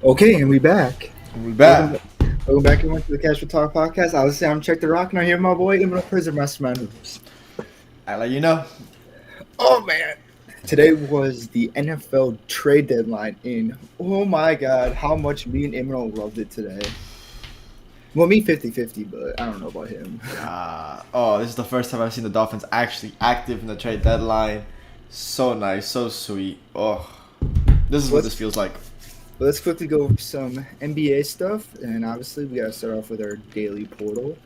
Okay, and we back. We Welcome, back. welcome back everyone to the Casual Talk podcast. Obviously, I'm Check the Rock, and I hear my boy Eminem Prison Mastermind. I let you know. Oh man, today was the NFL trade deadline, and oh my god, how much me and Eminem loved it today. Well, me 50-50, but I don't know about him. This is the first time I've seen the Dolphins actually active in the trade deadline. So nice, so sweet. Oh, this is what this Let's feels like. let's quickly go over some NBA stuff, and obviously we gotta start off with our daily portal.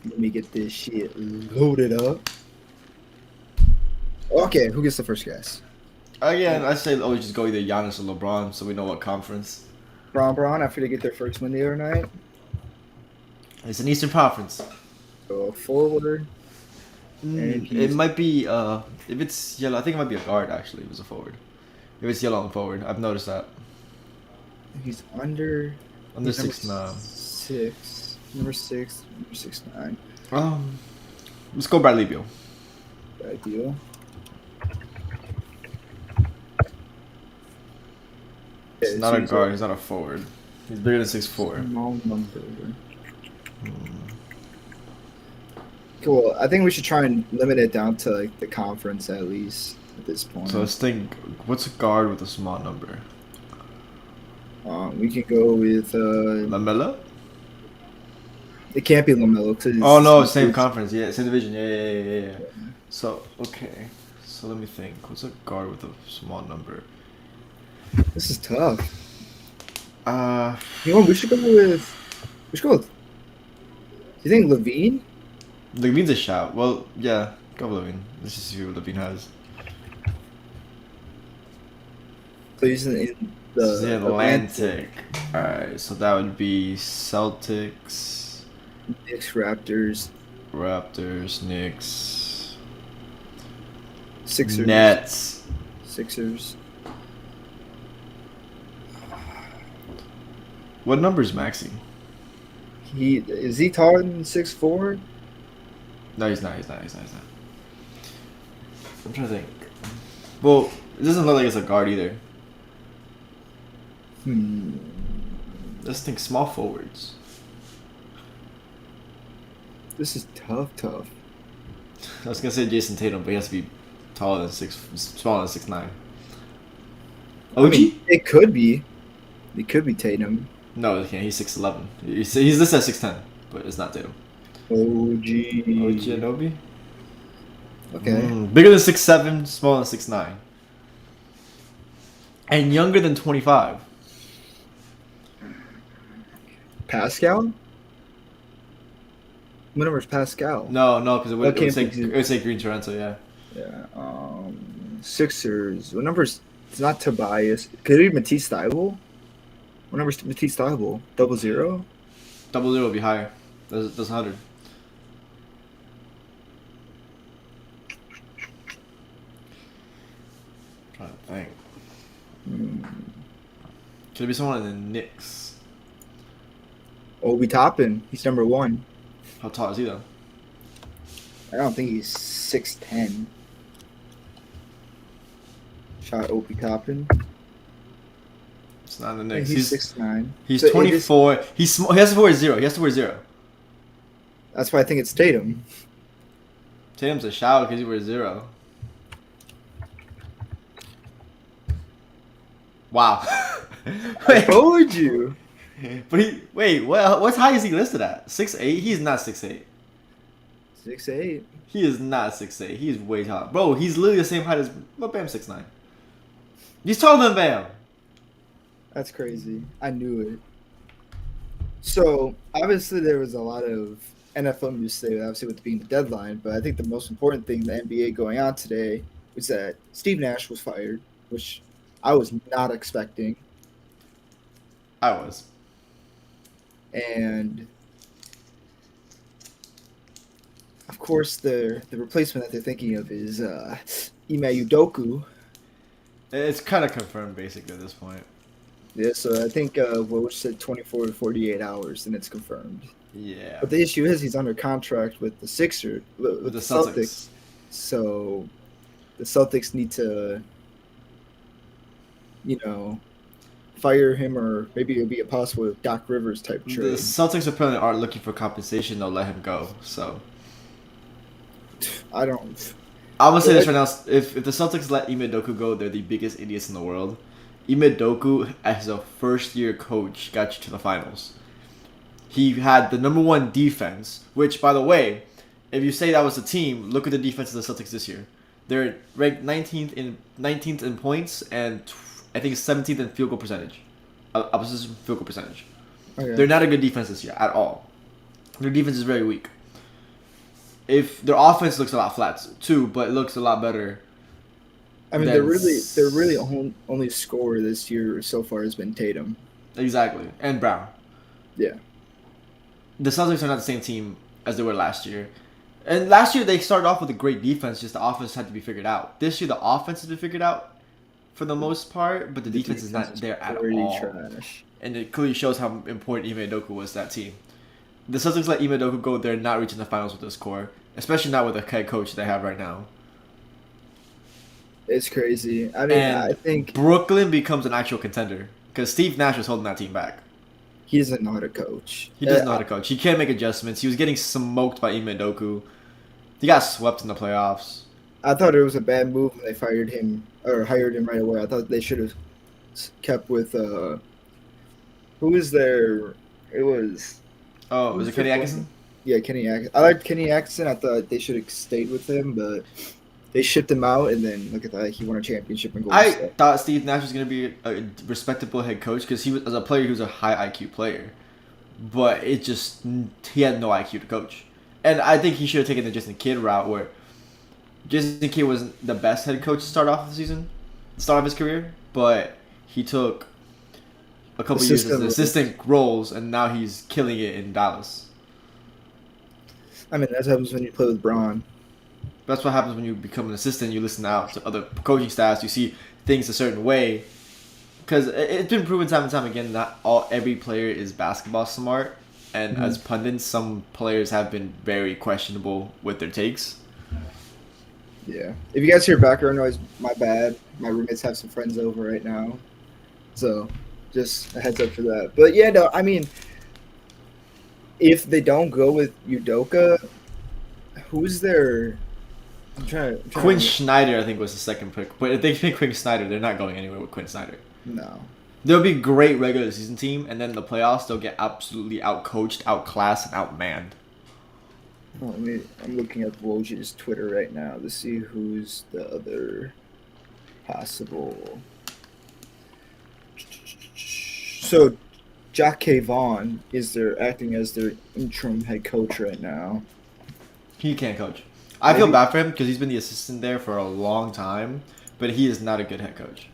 Let me get this shit loaded up. Okay, who gets the first guess? Again, I say always just go either Giannis or LeBron, so we know what conference. Brown after they get their first win the other night. It's an Eastern Conference. So forward, and It he's might be if it's yellow, I think it might be a guard actually. It was a forward. If it's yellow on forward, I've noticed that. he's under. Under He's number 6'9". six. Number 6'9". Um, let's go Bradley Beal. Ideal. He's Okay, not so a he's guard. a He's not a forward. He's bigger than 6'4". small number. Cool. I think we should try and limit it down to like the conference at least at this point. So let's think. What's a guard with a small number? We can go with Lamella? it can't be Lamelo Oh no, because same conference. Yeah, same division. Yeah. So okay. So let me think. What's a guard with a small number? this is tough. Uh, You know, what, we should go with. Do you think Levine? Levine's a shout. Well, yeah, go with Levine. Let's just see what Levine has. Plays in This is the the Atlantic. All right, so that would be Celtics, Knicks, Raptors, Raptors, Knicks, Sixers, Nets. Sixers. What number is Maxi? He taller than 6'4"? No, he's not. I'm trying to think. Well, it doesn't look like it's a guard either. Hmm. Let's think small forwards. This is tough. I was gonna say Jason Tatum, but he has to be taller than smaller than 6'9". I OG? mean, it could be. It could be Tatum. No, he can't. He's 6'11". He's listed at 6'10", but it's not Tatum. OG OG. Anobi? Okay. Bigger than 6'7", smaller than 6'9", and younger than 25. Pascal? What number is Pascal? No, because Okay, it would say Green Toronto. Yeah. Yeah. Sixers. What number is? It's not Tobias. Could it be Matisse Thybulle? What number is Matisse Thybulle? 00? 00 would be higher. That's 100. Trying to think. Could it be someone in the Knicks? Obi Toppin. He's number 1. How tall is he though? I don't think he's 6'10". Shot Obi Toppin. It's not in the Yeah, Knicks. he's 6'9". He's So 24. He's small. He has to wear 0. He has to wear 0. That's why I think it's Tatum. Tatum's a shout because he wears 0. Wow. I told you. But what high is he listed at? 6'8"? He's not 6'8". 6'8". He is not 6'8". He's way tall. Bro, he's literally the same height as Bam 6'9". He's taller than Bam. That's crazy. I knew it. So obviously there was a lot of NFL news today, obviously with it being the deadline. But I think the most important thing in the NBA going on today was that Steve Nash was fired, which I was not expecting. I was. And of course, the replacement that they're thinking of is Ime Udoka. It's kind of confirmed basically at this point. Yeah, so I think what said 24 to 48 hours, and it's confirmed. Yeah. But the issue is he's under contract with the Sixers, with The the Celtics. So the Celtics need to fire him, or maybe it'll be a possible Doc Rivers type The trade. Celtics apparently aren't looking for compensation. They'll let him go. So I don't. I'm gonna say this right now: if the Celtics let Ime Doku go, they're the biggest idiots in the world. Ime Doku, as a first-year coach, got you to the finals. He had the number one defense, which, by the way, if you say that was a team, look at the defense of the Celtics this year. They're ranked 19th in points and I think 17th in field goal percentage, opposition field goal percentage. Okay. They're not a good defense this year at all. Their defense is very weak. If their offense looks a lot flat too, but it looks a lot better. I mean, they're really only scorer this year so far has been Tatum. Exactly, and Brown. Yeah. The Celtics are not the same team as they were last year. And last year they started off with a great defense, just the offense had to be figured out. This year the offense has been figured out for the most part, but the defense is not there at all. Trash. And it clearly shows how important Ime Udoka was to that team. The Celtics let Ime Udoka go, they're not reaching the finals with this core, especially not with the head coach they have right now. It's crazy. I mean, And I think Brooklyn becomes an actual contender because Steve Nash was holding that team back. he doesn't know how to coach. He doesn't know how to coach. He can't make adjustments. He was getting smoked by Ime Udoka. He got swept in the playoffs. I thought it was a bad move when they fired him or hired him right away. I thought they should have kept with who was there? It was Was it Kenny Atkinson? Yeah, Kenny Atkinson. I liked Kenny Atkinson. I thought they should have stayed with him, but they shipped him out, and then look at that, he won a championship in Golden I State. thought Steve Nash was going to be a respectable head coach because he was, as a player, he was a high IQ player, but he had no IQ to coach, and I think he should have taken the Jason Kidd route where Jason Kidd was the best head coach to start off the season, start off his career, but he took a couple years as an assistant roles, and now he's killing it in Dallas. I mean, that happens when you play with Braun. That's what happens when you become an assistant. You listen out to other coaching staffs. You see things a certain way. Because it's been proven time and time again that every player is basketball smart. And as pundits, some players have been very questionable with their takes. Yeah. If you guys hear background noise, my bad. My roommates have some friends over right now. So just a heads up for that. But yeah, no, I mean, if they don't go with Udoka, who's their... Quinn Snyder, I think, was the second pick. But if they pick Quinn Snyder, they're not going anywhere with Quinn Snyder. No. They'll be a great regular season team, and then in the playoffs, they'll get absolutely outcoached, outclassed, and outmanned. Oh, I'm looking at Woj's Twitter right now to see who's the other possible. So, Jack Vaughn is acting as their interim head coach right now. He can't coach. I feel bad for him because he's been the assistant there for a long time, but he is not a good head coach.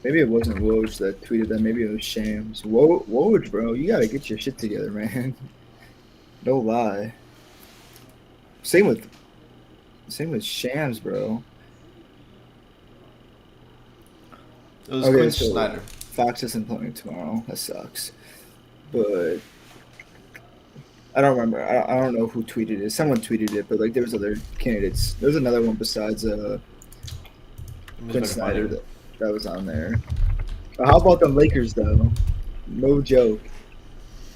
Maybe it wasn't Woj that tweeted that. Maybe it was Shams. Woj, bro, you gotta get your shit together, man. No lie. Same with Shams, bro. It was Quinn Snyder. Fox isn't playing tomorrow. That sucks. But I don't remember. I don't know who tweeted it. Someone tweeted it, but like there was other candidates. There was another one besides Quinn Snyder that was on there. But how about the Lakers though? No joke.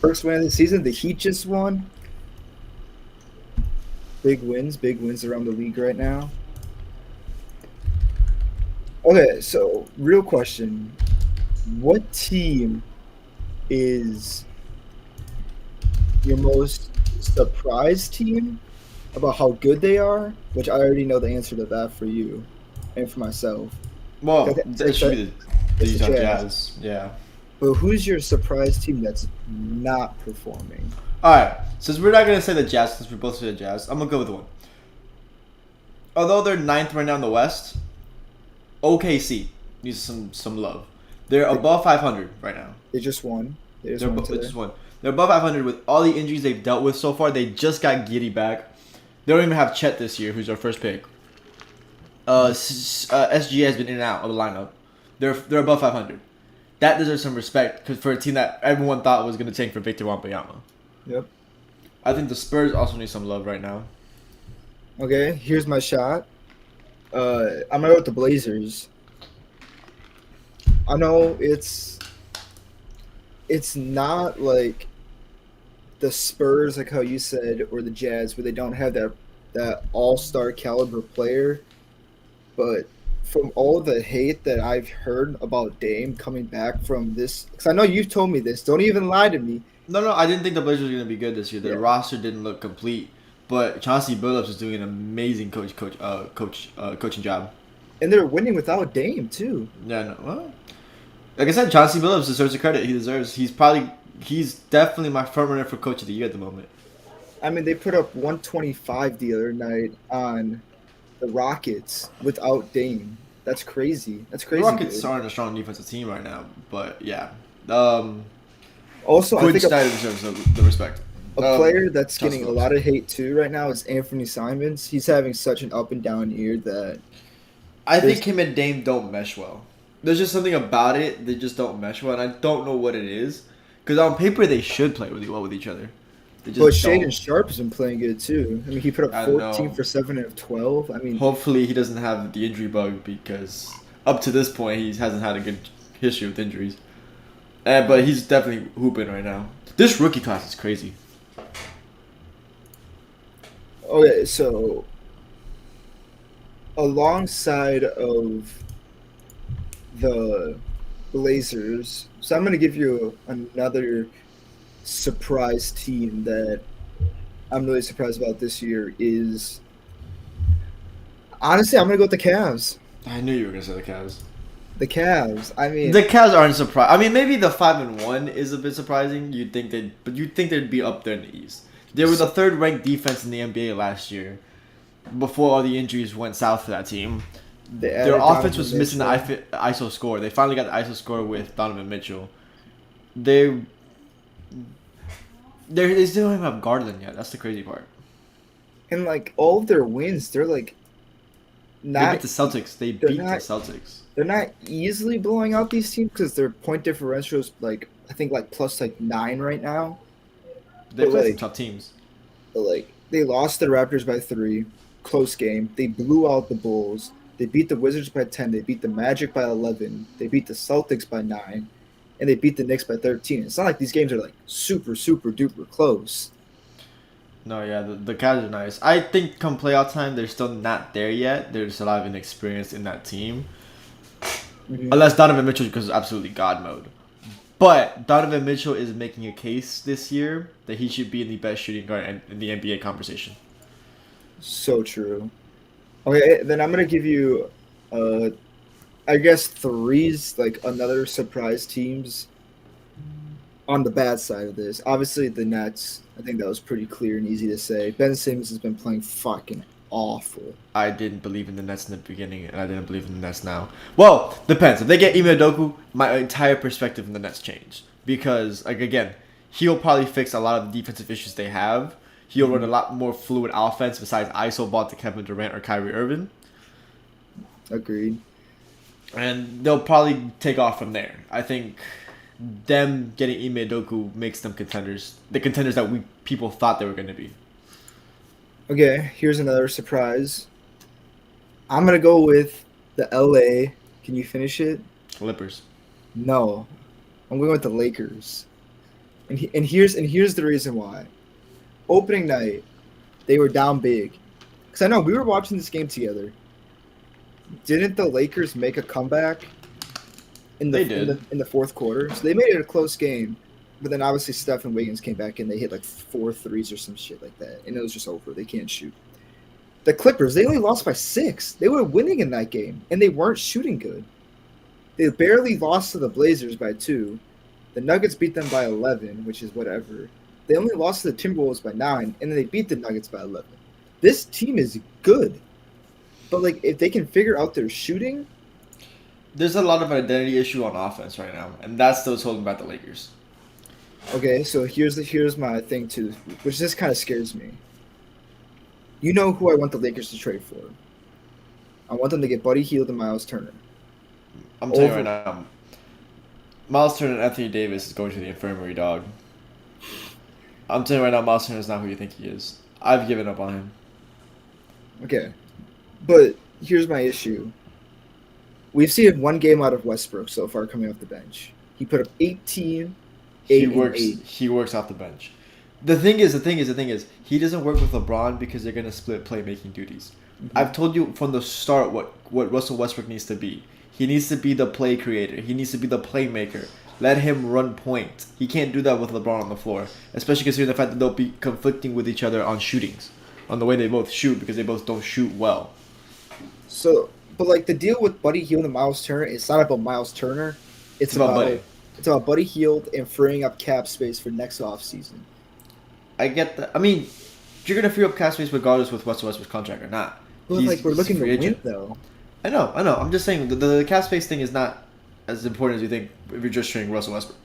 First win of the season. The Heat just won. Big wins around the league right now. Okay, so real question. What team is your most surprised team about how good they are? Which I already know the answer to that for you and for myself. Well, it should be the Utah Jazz. Yeah. But who's your surprise team that's not performing? Alright, since we're not going to say the Jazz, since we both say the Jazz, I'm going to go with one. Although they're 9th right now in the West, OKC needs some love. They're above 500 right now. They just won. They just won. They're above 500 with all the injuries they've dealt with so far. They just got Giddey back. They don't even have Chet this year, who's our first pick. SGA has been in and out of the lineup. They're above 500. That deserves some respect for a team that everyone thought was going to tank for Victor Wembanyama. Yep. I think the Spurs also need some love right now. Okay, here's my shot. I'm going to go with the Blazers. I know it's not like the Spurs, like how you said, or the Jazz, where they don't have that all star caliber player. But from all the hate that I've heard about Dame coming back from this, because I know you've told me this. Don't even lie to me. No, no, I didn't think the Blazers were gonna be good this year. The Yeah, roster didn't look complete, but Chauncey Billups is doing an amazing coaching job. and they're winning without Dame too. Yeah, no, well, like I said, Chauncey Billups deserves the credit he deserves. He's definitely my front runner for coach of the year at the moment. I mean, they put up 125 the other night on the Rockets without Dame. That's crazy. That's The crazy Rockets good. aren't a strong defensive team right now, but yeah, Also, I Quinn think Snyder deserves the respect. a player that's Chauncey getting a Billups. lot of hate too right now is Anthony Simons. He's having such an up and down year that I there's. think him and Dame don't mesh well. There's just something about it they just don't mesh well, and I don't know what it is. Because on paper they should play really well with each other. They But just Shaden don't. Sharp has been playing good too. I mean, he put up I 14 know. for 7 of 12. I mean, Hopefully he doesn't have the injury bug because up to this point he hasn't had a good history with injuries. But he's definitely hooping right now. This rookie class is crazy. okay, so alongside of the Blazers, so I'm going to give you another surprise team that I'm really surprised about this year is honestly, I'm going to go with the Cavs. I knew you were gonna say the Cavs. The Cavs. I mean, The Cavs aren't surprised. I mean, maybe the 5-1 is a bit surprising. But you'd think they'd be up there in the East. They were the third ranked defense in the NBA last year. Before all the injuries went south for that team, they their added offense Donovan was missing the Mitchell. ISO score. They finally got the ISO score with Donovan Mitchell. They they still don't even have Garland yet. That's the crazy part. And like all of their wins, they're like They beat not the Celtics. They they're beat the not Celtics. they're not easily blowing out these teams because their point differential is like I think like plus like 9 right now. They But played some like tough teams. they lost the Raptors by 3, close game. They blew out the Bulls. They beat the Wizards by 10. They beat the Magic by 11. They beat the Celtics by 9, and they beat the Knicks by 13. It's not like these games are like super super duper close. No, yeah, the Cavs are nice. I think come playoff time, they're still not there yet. There's a lot of inexperience in that team. Mhm. Unless Donovan Mitchell goes absolutely God mode. But Donovan Mitchell is making a case this year that he should be in the best shooting guard in the NBA conversation. So true. Okay, then I'm gonna give you, I guess threes like another surprise teams on the bad side of this. Obviously, the Nets. I think that was pretty clear and easy to say. Ben Simmons has been playing fucking awful. I didn't believe in the Nets in the beginning, and I didn't believe in the Nets now. Well, depends. If they get Ime Udoka, my entire perspective on the Nets changed. Because, like, again, he'll probably fix a lot of the defensive issues they have. He'll run a lot more fluid offense besides ISO ball to Kevin Durant or Kyrie Irving. Agreed. And they'll probably take off from there. I think them getting Ime Udoka makes them contenders. The contenders that people thought they were going to be. Okay, here's another surprise. I'm gonna go with the LA. Can you finish it? Clippers. No, I'm going with the Lakers. And here's the reason why. Opening night, they were down big. Because I know we were watching this game together. Didn't the Lakers make a comeback in the They did. in the fourth quarter? So they made it a close game. But then obviously Steph and Wiggins came back and they hit like 4 threes or some shit like that. And it was just over. They can't shoot. The Clippers, they only lost by 6. They were winning in that game. And they weren't shooting good. They barely lost to the Blazers by 2. The Nuggets beat them by 11, which is whatever. They only lost to the Timberwolves by 9, and then they beat the Nuggets by 11. This team is good. But like if they can figure out their shooting, There's a lot of identity issue on offense right now, and that's what's holding back the Lakers. okay, so here's my thing too, which this kind of scares me. You know who I want the Lakers to trade for? I want them to get Buddy Hield and Miles Turner. I'm telling you Over- right now, Miles Turner and Anthony Davis is going to the infirmary, dog. I'm telling you right now, Miles Turner is not who you think he is. I've given up on him. Okay. But here's my issue. We've seen one game out of Westbrook so far coming off the bench. He put up 18, He 8, and works. 8. He works off the bench. The thing is, he doesn't work with LeBron because they're gonna split playmaking duties. Mm-hmm. I've told you from the start what Russell Westbrook needs to be. He needs to be the play creator. He needs to be the playmaker. Let him run point. He can't do that with LeBron on the floor, especially considering the fact that they'll be conflicting with each other on shootings, on the way they both shoot because they both don't shoot well. So, but like the deal with Buddy Hield and Miles Turner, it's not about Miles Turner. It's about Buddy. It's about Buddy Hield and freeing up cap space for next offseason. I get that. I mean, you're gonna free up cap space regardless with Russell Westbrook's contract or not. But like we're he's a looking to free win agent. though. I know. I'm just saying the cap space thing is not as important as you think if you're just trading Russell Westbrook.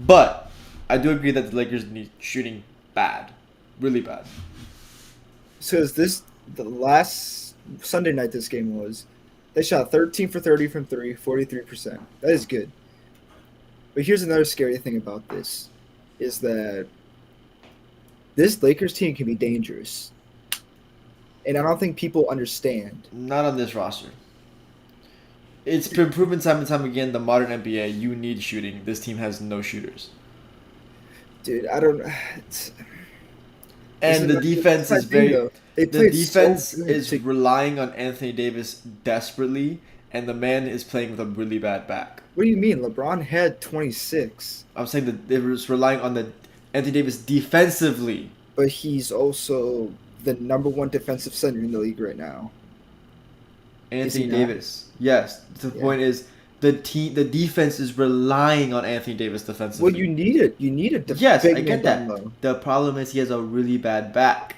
But I do agree that the Lakers need shooting bad, really bad. So is this the last Sunday night this game was? They shot 13 for 30 from 3, 43%. That is good. But here's another scary thing about this is that this Lakers team can be dangerous. And I don't think people understand. Not on this roster. It's been proven time and time again. The modern NBA, you need shooting. This team has no shooters, Dude, I don't. and the defense is very. They The played defense so good. is relying on Anthony Davis desperately, and the man is playing with a really bad back. What do you mean? LeBron had 26, I'm saying that it was relying on the Anthony Davis defensively. but he's also the number one defensive center in the league right now. Is he Anthony not? Davis. Yes. The Yeah. point is the defense is relying on Anthony Davis defensively. Well, you need it. You need it. Yes, big I man get down that. low. The problem is he has a really bad back.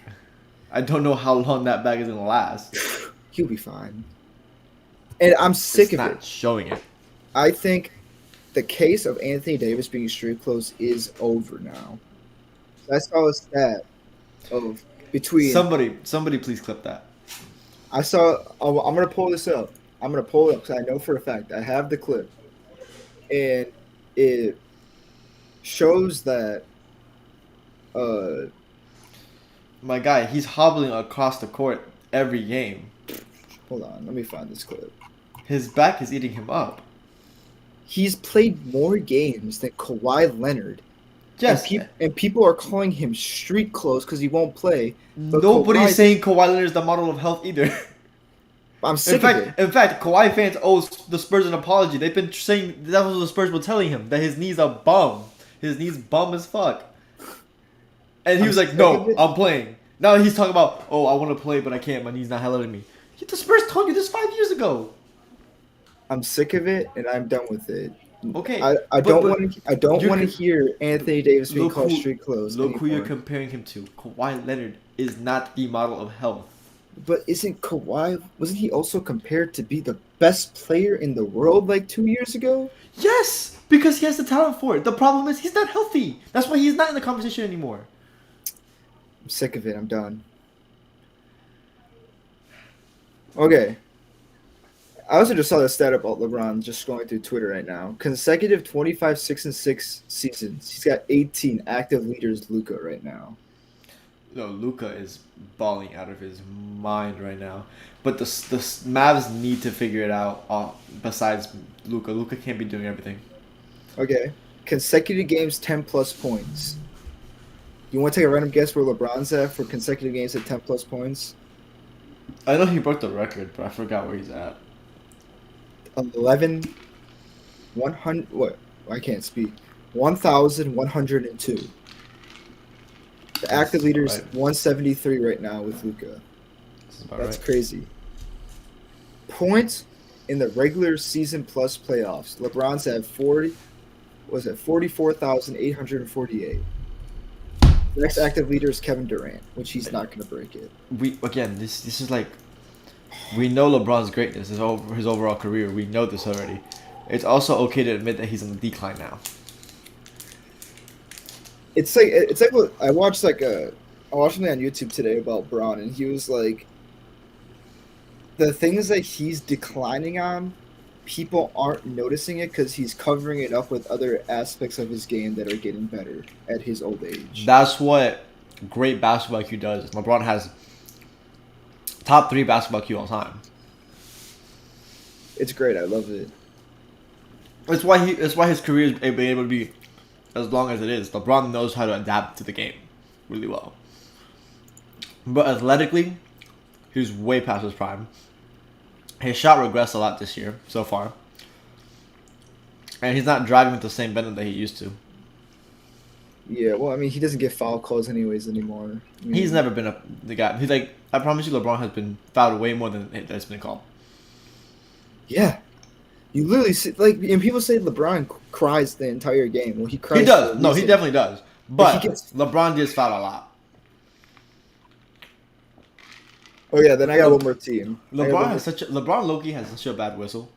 I don't know how long that back is gonna last. He'll be fine. And I'm sick It's of not it. showing it. I think the case of Anthony Davis being street clothes is over now. I saw a stat of between. Somebody please clip that. I saw. I'm gonna pull this up. I'm gonna pull it up because I know for a fact I have the clip, and it shows that. My guy, he's hobbling across the court every game. Hold on, let me find this clip. His back is eating him up. He's played more games than Kawhi Leonard. Yes. And people are calling him street clothes because he won't play. But Nobody's Kawhi- saying Kawhi Leonard is the model of health either. I'm sick of it. In fact, Kawhi fans owe the Spurs an apology. They've been saying that was what the Spurs were telling him that his knees are bum. His knees bum as fuck. And he I'm was like, sick "No, of it. I'm playing." Now he's talking about, "Oh, I want to play, but I can't. My knees not letting me." The Spurs told you this 5 years ago. I'm sick of it, and I'm done with it. Okay, I but- don't but want to. I don't you want to can- hear Anthony Davis being Look called who- street clothes. Look who you're anymore. comparing him to. Kawhi Leonard is not the model of health. But isn't Kawhi? Wasn't he also compared to be the best player in the world like 2 years ago? Yes, because he has the talent for it. The problem is he's not healthy. That's why he's not in the conversation anymore. I'm sick of it. I'm done. Okay. I also just saw the stat about LeBron just going through Twitter right now. Consecutive 25 6-6 seasons. He's got 18 active leaders. Luka right now. No, Luca is balling out of his mind right now. But the Mavs need to figure it out. Besides Luca, Luca can't be doing everything. Okay. Consecutive games 10 plus points. You want to take a random guess where LeBron's at for consecutive games at 10 plus points? I know he broke the record, but I forgot where he's at. 11, 100. What? I can't speak. 1,102. The active leaders right. 173 right now with Luka. This is about That's right. crazy. Points in the regular season plus playoffs. LeBron's at 44,848. Next active leader is Kevin Durant, which he's not going to break it. This is like, we know LeBron's greatness, his overall career. We know this already. It's also okay to admit that he's on the decline now. It's like what I watched I watched something on YouTube today about Braun, and he was like, the things that he's declining on, people aren't noticing it because he's covering it up with other aspects of his game that are getting better at his old age. That's what great basketball IQ does. LeBron has top 3 basketball IQ all time. It's great. I love it. That's why he. That's why his career is being able to be as long as it is. LeBron knows how to adapt to the game really well. But athletically, he's way past his prime. His shot regressed a lot this year so far, and he's not driving with the same bend that he used to. Yeah, well, I mean, he doesn't get foul calls anyways anymore. I mean, He's never been the guy. He's like, I promise you, LeBron has been fouled way more than that's been called. yeah. You literally see, like, and people say LeBron cries the entire game. Well, he cries. He for does. a No, he reason. definitely does. But he gets- LeBron gets fouled a lot. Oh yeah, then I got one more team. LeBron Loki has such a bad whistle.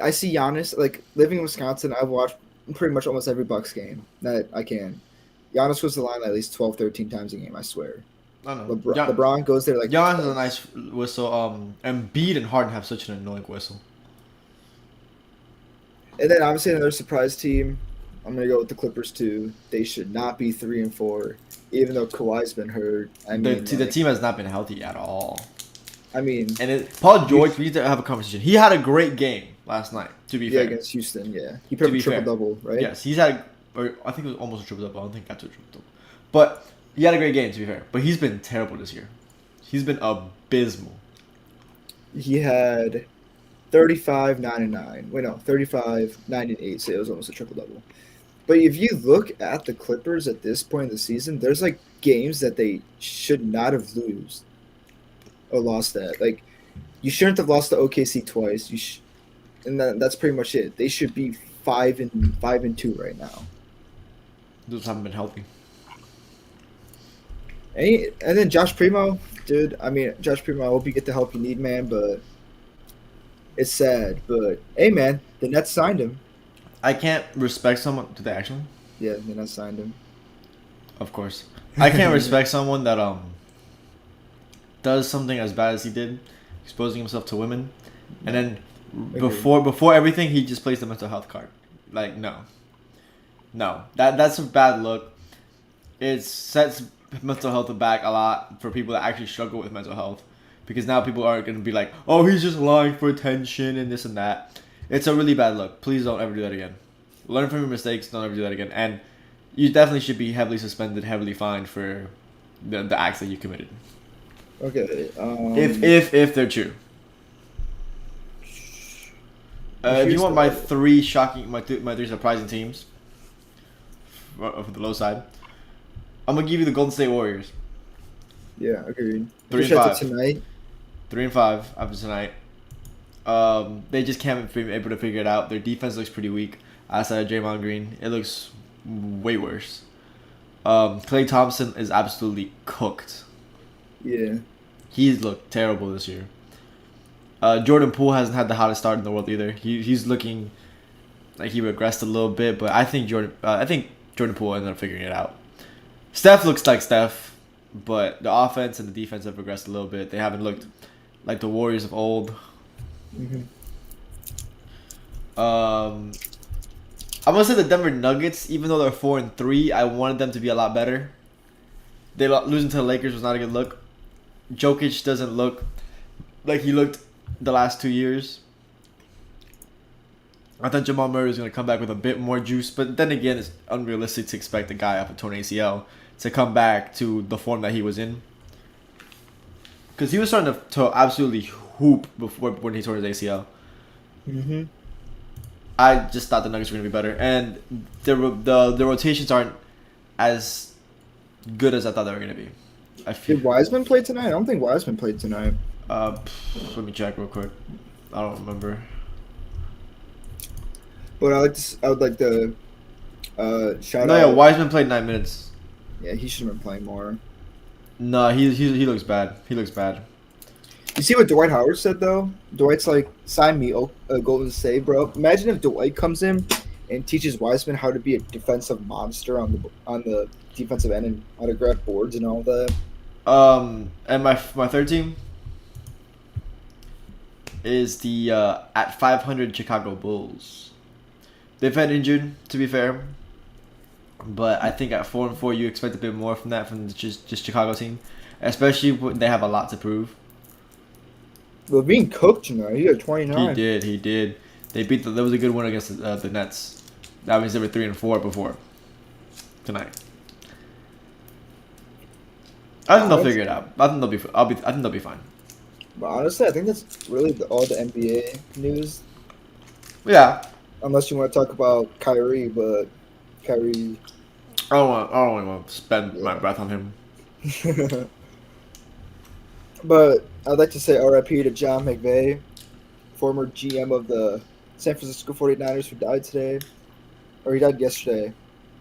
I see Giannis. Like living in Wisconsin, I've watched pretty much almost every Bucks game that I can. Giannis goes to the line at least 12, 13 times a game. I swear. I don't know. LeBron goes there like. Giannis has a nice whistle. Embiid and Harden have such an annoying whistle. And then obviously another surprise team. I'm gonna go with the Clippers too. They should not be 3-4, even though Kawhi's been hurt. I mean, The team has not been healthy at all. I mean, And Paul George, we need to have a conversation. He had a great game last night. To be yeah, fair, against Houston, yeah, he put To up a be fair. triple double, right? yes, he's had. Or I think it was almost a triple double. I don't think he got to a triple double, but he had a great game. To be fair, but he's been terrible this year. He's been abysmal. He had 35, 9 and 9. Wait, no, 35, 9 and 8. So it was almost a triple double. But if you look at the Clippers at this point in the season, there's like games that they should not have lost at. Like you shouldn't have lost to OKC twice. And that's pretty much it. They should be 5-2 right now. Those haven't been healthy. And then Josh Primo, dude. I mean, Josh Primo, I hope you get the help you need, man. But it's sad. But hey, man, the Nets signed him. I can't respect someone. Did they actually? Yeah, the Nets signed him. Of course. I can't respect someone that does something as bad as he did, exposing himself to women, and then before everything he just plays the mental health card. Like no, that's a bad look. It sets mental health back a lot for people that actually struggle with mental health, because now people are gonna be like, oh, he's just lying for attention and this and that. It's a really bad look. Please don't ever do that again. Learn from your mistakes. Don't ever do that again. And you definitely should be heavily suspended, heavily fined for the acts that you committed. Okay. If they're true. If you want my three surprising teams for the low side, I'm gonna give you the Golden State Warriors. Yeah, agreed. 3-5 tonight. 3-5 after tonight. They just can't be able to figure it out. Their defense looks pretty weak. Outside of Draymond Green, it looks way worse. Klay Thompson is absolutely cooked. Yeah. He's looked terrible this year. Jordan Poole hasn't had the hottest start in the world either. He's looking like he regressed a little bit, but I think Jordan Poole ended up figuring it out. Steph looks like Steph, but the offense and the defense have regressed a little bit. They haven't looked like the Warriors of old. Mm-hmm. I'm gonna say the Denver Nuggets, even though they're 4-3, I wanted them to be a lot better. Losing to the Lakers was not a good look. Jokic doesn't look like he looked the last 2 years. I thought Jamal Murray was gonna come back with a bit more juice, but then again, it's unrealistic to expect a guy off a torn ACL to come back to the form that he was in. Because he was starting to absolutely hoop before when he tore his ACL. Mm-hmm. I just thought the Nuggets were going to be better. And the rotations aren't as good as I thought they were going to be. I feel. Did Wiseman play tonight? I don't think Wiseman played tonight. Let me check real quick. I don't remember. But I would like to shout No, out. yeah, Wiseman played 9 minutes. Yeah, he should have been playing more. No, he looks bad. He looks bad. You see what Dwight Howard said though? Dwight's like, sign me, Golden State, bro. Imagine if Dwight comes in and teaches Wiseman how to be a defensive monster on the defensive end and how to grab boards and all that. And my third team is the at 500 Chicago Bulls. They've had injured, to be fair, but I think at 4-4 you expect a bit more from just Chicago team, especially when they have a lot to prove. Levine cooked tonight. He had He 29. did. He did. They beat. That was a good win against the Nets. That means they were 3-4 before tonight. I think they'll figure it out. I think they'll be. I think they'll be fine. But honestly, I think that's really all the NBA news. Yeah. Unless you want to talk about Kyrie, but Kyrie. I don't want to spend my Yeah. breath on him. But I'd like to say RIP to John McVay, former GM of the San Francisco 49ers, who died today. Or he died yesterday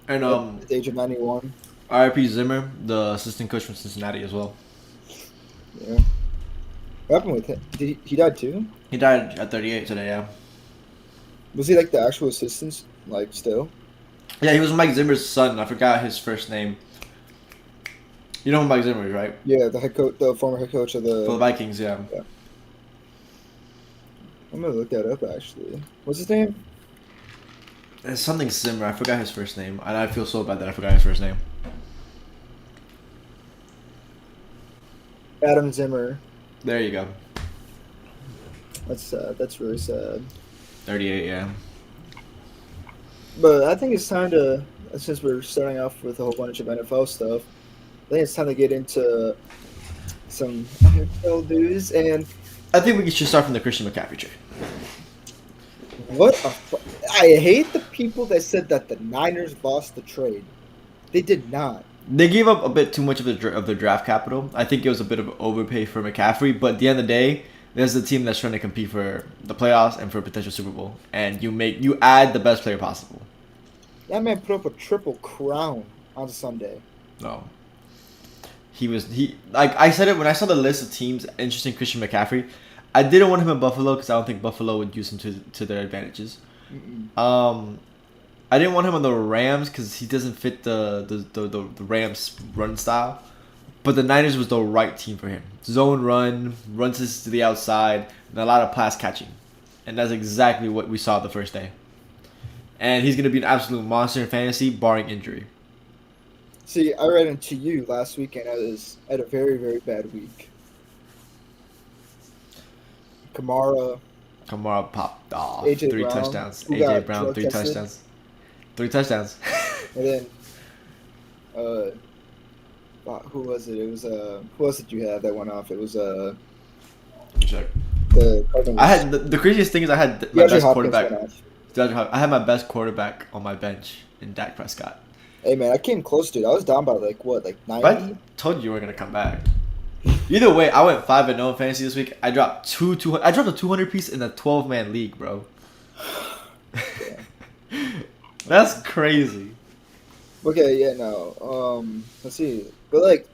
And at the age of 91. R.I.P. Zimmer, the assistant coach from Cincinnati as well. Yeah. What happened with him? He died too? He died at 38 today. Yeah. Was he like the actual assistant, like still? Yeah, he was Mike Zimmer's son. I forgot his first name. You know who Mike Zimmer is, right? Yeah, the head coach, the former head coach of For the Vikings, yeah. I'm gonna look that up actually. What's his name? It's something Zimmer. I forgot his first name, and I feel so bad that I forgot his first name. Adam Zimmer. There you go. That's sad. That's really sad. 38, yeah. But I think it's time to, since we're starting off with a whole bunch of NFL stuff, I think it's time to get into some NFL news. And I think we should start from the Christian McCaffrey trade. what I hate the people that said that the Niners lost the trade. They did not. They gave up a bit too much of the draft capital. I think it was a bit of an overpay for McCaffrey, but at the end of the day, there's a team that's trying to compete for the playoffs and for a potential Super Bowl, and you add the best player possible. That man put up a triple crown on Sunday. No. Like I said it when I saw the list of teams interested in Christian McCaffrey. I didn't want him in Buffalo because I don't think Buffalo would use him to their advantages. Mm-mm. I didn't want him on the Rams because he doesn't fit the Rams run style. But the Niners was the right team for him. Zone run, runs to the outside, and a lot of pass catching. And that's exactly what we saw the first day. And he's going to be an absolute monster in fantasy, barring injury. See, I ran into you last weekend. I had a very, very bad week. Kamara popped off. AJ 3 Brown, touchdowns. who AJ got Brown, drug 3 tested. touchdowns. 3 touchdowns. And then, who was it? It was who else did you have that went off? It was Check. the Cardinals. I had the craziest thing is I had my DeAndre best Hopkins quarterback. went off. I had my best quarterback on my bench in Dak Prescott. Hey man, I came close to it. I was down by like 90. But I told you were gonna come back. Either way, I went 5-0 in fantasy this week. I dropped I dropped a 200 piece in a 12-man league, bro. That's crazy. Okay, yeah, no. Let's see. But like,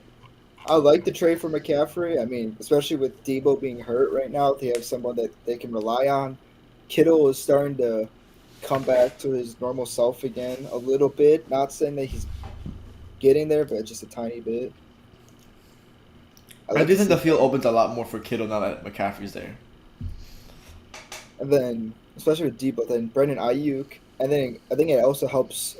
I like the trade for McCaffrey. I mean, especially with Debo being hurt right now, they have someone that they can rely on. Kittle is starting to come back to his normal self again a little bit. Not saying that he's getting there, but just a tiny bit. I do think the field opens a lot more for Kittle now that McCaffrey's there. And then, especially with Debo, then Brandon Ayuk, and then I think it also helps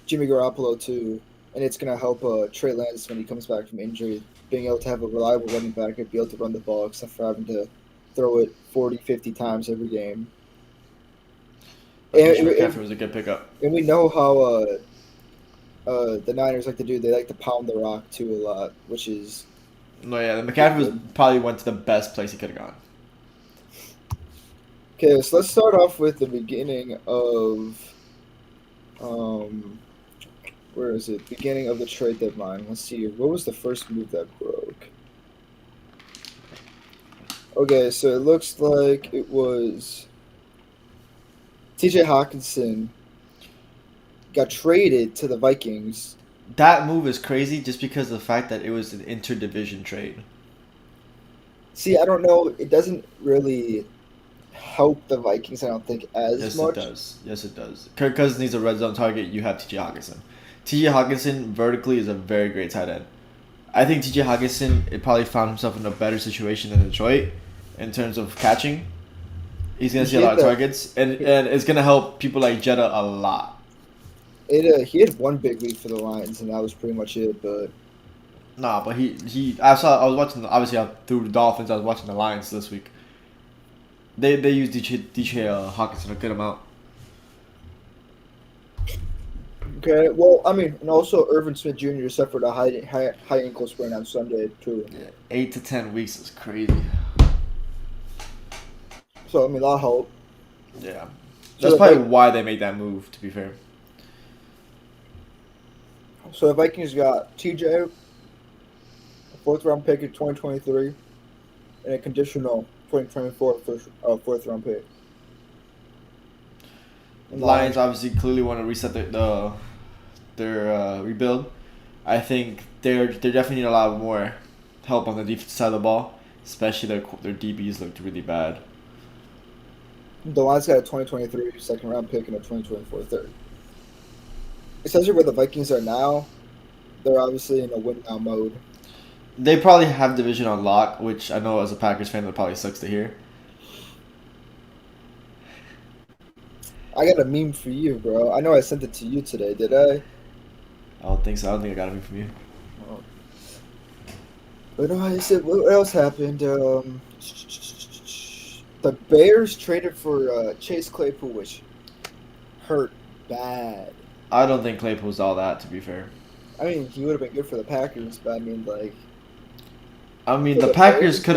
Jimmy Garoppolo too, and it's gonna help Trey Lance when he comes back from injury, being able to have a reliable running back and be able to run the ball, except for having to throw it 40, 50 times every game. Christian McCaffrey was a good pickup. And we know how the Niners like to do. They like to pound the rock too a lot, which is No, yeah, the McCaffrey probably went to the best place he could have gone. okay. So let's start off with the beginning of where is it? Beginning of the trade deadline. Let's see. What was the first move that broke? Okay, so it looks like it was TJ Hawkinson got traded to the Vikings. That move is crazy just because of the fact that it was an interdivision trade. See, I don't know. It doesn't really help the Vikings, I don't think, as Yes, much. it does. Yes, it does. Kirk Cousins needs a red zone target. You have T.J. Hawkinson. T.J. Hawkinson vertically is a very great tight end. I think T.J. Hawkinson probably found himself in a better situation than Detroit in terms of catching. He's gonna see a lot of targets, and it's gonna help people like Jetta a lot. He had one big week for the Lions, and that was pretty much it. But Nah, but I was watching obviously through the Dolphins. I was watching the Lions this week. They use DJ Hawkinson a good amount. Okay, well, I mean, and also Irvin Smith Jr. suffered a high ankle sprain on Sunday too. Yeah, 8 to 10 weeks is crazy. So I mean, that'll help. Yeah, So that's the probably Vi- why they made that move. To be fair, so the Vikings got TJ, a fourth round pick in 2023, and a conditional 2024 fourth round pick. And Lions obviously clearly want to reset their rebuild. I think they definitely need a lot more help on the defensive side of the ball, especially their DBs looked really bad. The Lions got a 2023 second round pick and a 2024 third. Essentially, where the Vikings are now, they're obviously in a win now mode. They probably have division on lock, which I know as a Packers fan that probably sucks to hear. I got a meme for you, bro. I know I sent it to you today, did I? I don't think so. I don't think I got anything from you. Oh. But no, I said, what else happened? The Bears traded for Chase Claypool, which hurt bad. I don't think Claypool's all that. To be fair, I mean, he would have been good for the Packers, but I mean, like, I mean for the the Packers Bears, could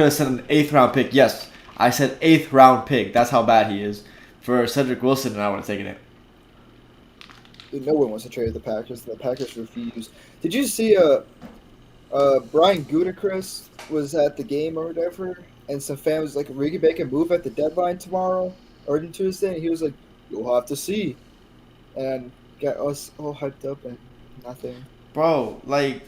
have sent an 8th round pick. Yes, I said 8th round pick. That's how bad he is. For Cedric Wilson, and I would have taken it. no one wants to trade the Packers. The Packers refuse. Did you see Brian Gutekunst was at the game or whatever, and some fan was like, "Ricky Bacon move at the deadline tomorrow or on Tuesday," and he was like, "You'll have to see," and got us all hyped up and nothing. Bro, like,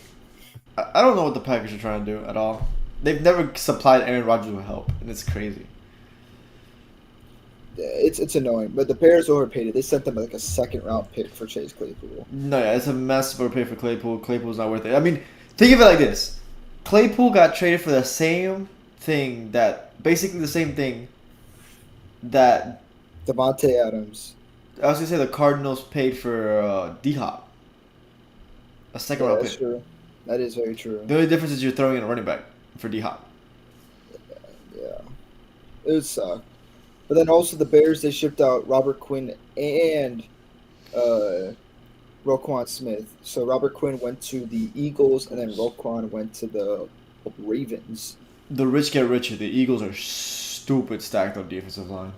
I don't know what the Packers are trying to do at all. They've never supplied Aaron Rodgers with help, and it's crazy. It's annoying, but the Bears overpaid it. They sent them like a second round pick for Chase Claypool. No, yeah, it's a massive overpay for Claypool. Claypool's not worth it. I mean, think of it like this: Claypool got traded for the same thing basically the same thing that Devontae Adams. I was gonna say the Cardinals paid for D Hop, a second Yeah, round that's pick. true. That is very true. The only difference is you're throwing in a running back for D Hop. Yeah, it would suck. But then also the Bears, they shipped out Robert Quinn and Roquan Smith. So Robert Quinn went to the Eagles, and then Roquan went to the Ravens. The rich get richer. The Eagles are stupid stacked on defensive line.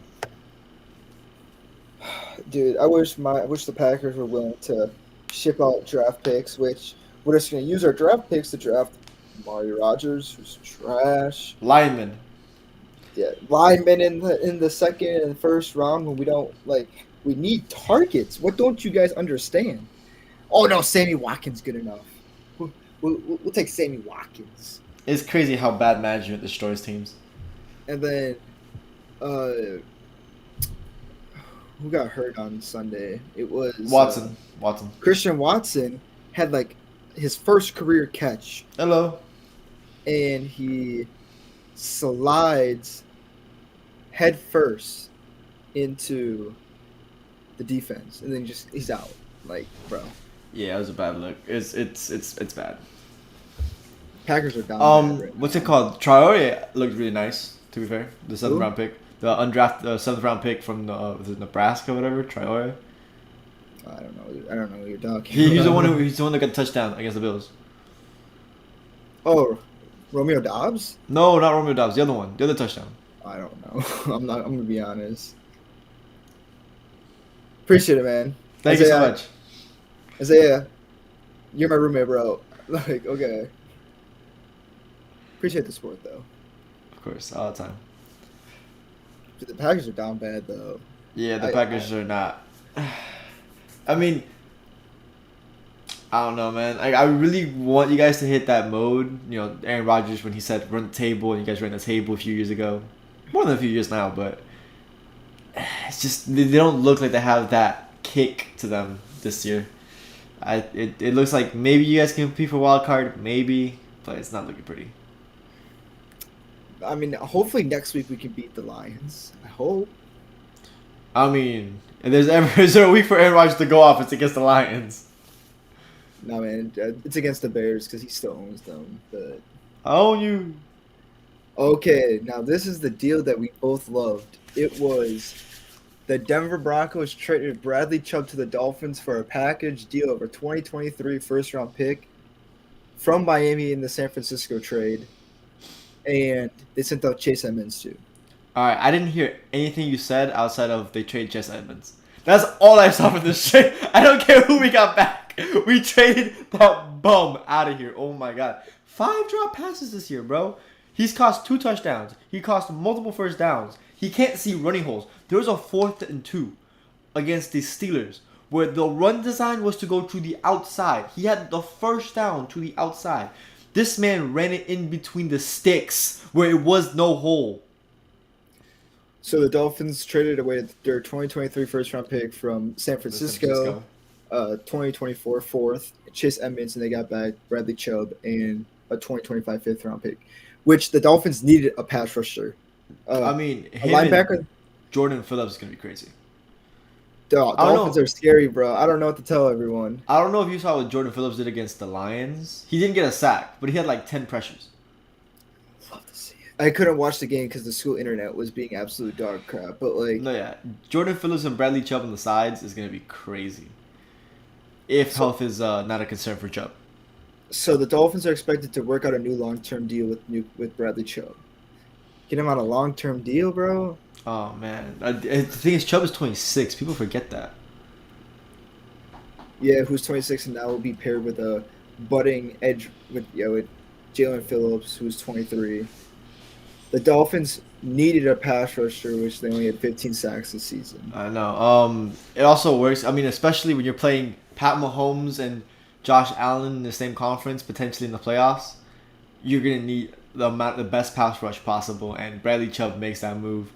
Dude, I wish the Packers were willing to ship out draft picks, which we're just gonna use our draft picks to draft Mario Rogers, who's trash. Lineman. Yeah, linemen in the second and first round when we don't we need targets. What don't you guys understand? Oh no, Sammy Watkins good enough. We'll take Sammy Watkins. It's crazy how bad management destroys teams. And then, who got hurt on Sunday? It was Watson. Christian Watson had like his first career catch, Hello. and he slides head first into the defense, and then he's out. Like, bro, Yeah, it was a bad look. It's bad. Packers are down. bad right What's now. it called? Traore looked really nice. To be fair, the seventh Who? round pick, the undrafted 7th round pick from was it Nebraska, whatever. Traore. I don't know. I don't know what you're talking. He's about. he's the one that got a touchdown against the Bills. Oh, Romeo Dobbs. No, not Romeo Dobbs. The other one, the other touchdown. I don't know. I'm not. I'm gonna be honest. Appreciate it, man. Thank you so much. Isaiah, you're my roommate, bro. Like, okay. Appreciate the support, though. Of course, all the time. Dude, the Packers are down bad, though. Yeah, the I- Packers are not. I mean, I don't know, man. I really want you guys to hit that mode. You know, Aaron Rodgers when he said run the table, and you guys ran the table a few years ago. More than a few years now, but it's just they don't look like they have that kick to them this year. It looks like maybe you guys can compete for wild card, maybe, but it's not looking pretty. I mean, hopefully next week we can beat the Lions. I hope. I mean, if there's ever is there a week for Aaron Rodgers to go off, it's against the Lions. No, man, it's against the Bears because he still owns them. But Oh, you. okay, now this is the deal that we both loved. It was the Denver Broncos traded Bradley Chubb to the Dolphins for a package deal of a 2023 first round pick from Miami in the San Francisco trade, and they sent out Chase Edmonds too. All right, I didn't hear anything you said outside of they trade Chase Edmonds. That's all I saw from this trade. I don't care who we got back. We traded that bum out of here. Oh my god, 5 drop passes this year, bro. He's cost 2 touchdowns. He cost multiple first downs. He can't see running holes. There was a 4th and 2 against the Steelers where the run design was to go to the outside. He had the first down to the outside. This man ran it in between the sticks where it was no hole. So the Dolphins traded away their 2023 first round pick from San Francisco, 2024 fourth, Chase Edmonds, and they got back Bradley Chubb and a 2025 fifth round pick, which the Dolphins needed a pass rusher. I mean, a him and linebacker. Jordan Phillips is going to be crazy. The I don't Dolphins know. are scary, bro. I don't know what to tell everyone. I don't know if you saw what Jordan Phillips did against the Lions. He didn't get a sack, but he had like 10 pressures. Love to see it. I couldn't watch the game because the school internet was being absolute dog crap. But like, No, yeah. Jordan Phillips and Bradley Chubb on the sides is going to be crazy. If health is not a concern for Chubb. so the Dolphins are expected to work out a new long-term deal with Bradley Chubb. Get him on a long-term deal, bro. Oh, man. The thing is, Chubb is 26. People forget that. Yeah, who's 26 and now will be paired with a budding edge with Jalen Phillips, who's 23. The Dolphins needed a pass rusher, which they only had 15 sacks this season. I know. It also works. I mean, especially when you're playing Pat Mahomes and Josh Allen in the same conference, potentially in the playoffs, you're gonna need the best pass rush possible, and Bradley Chubb makes that move.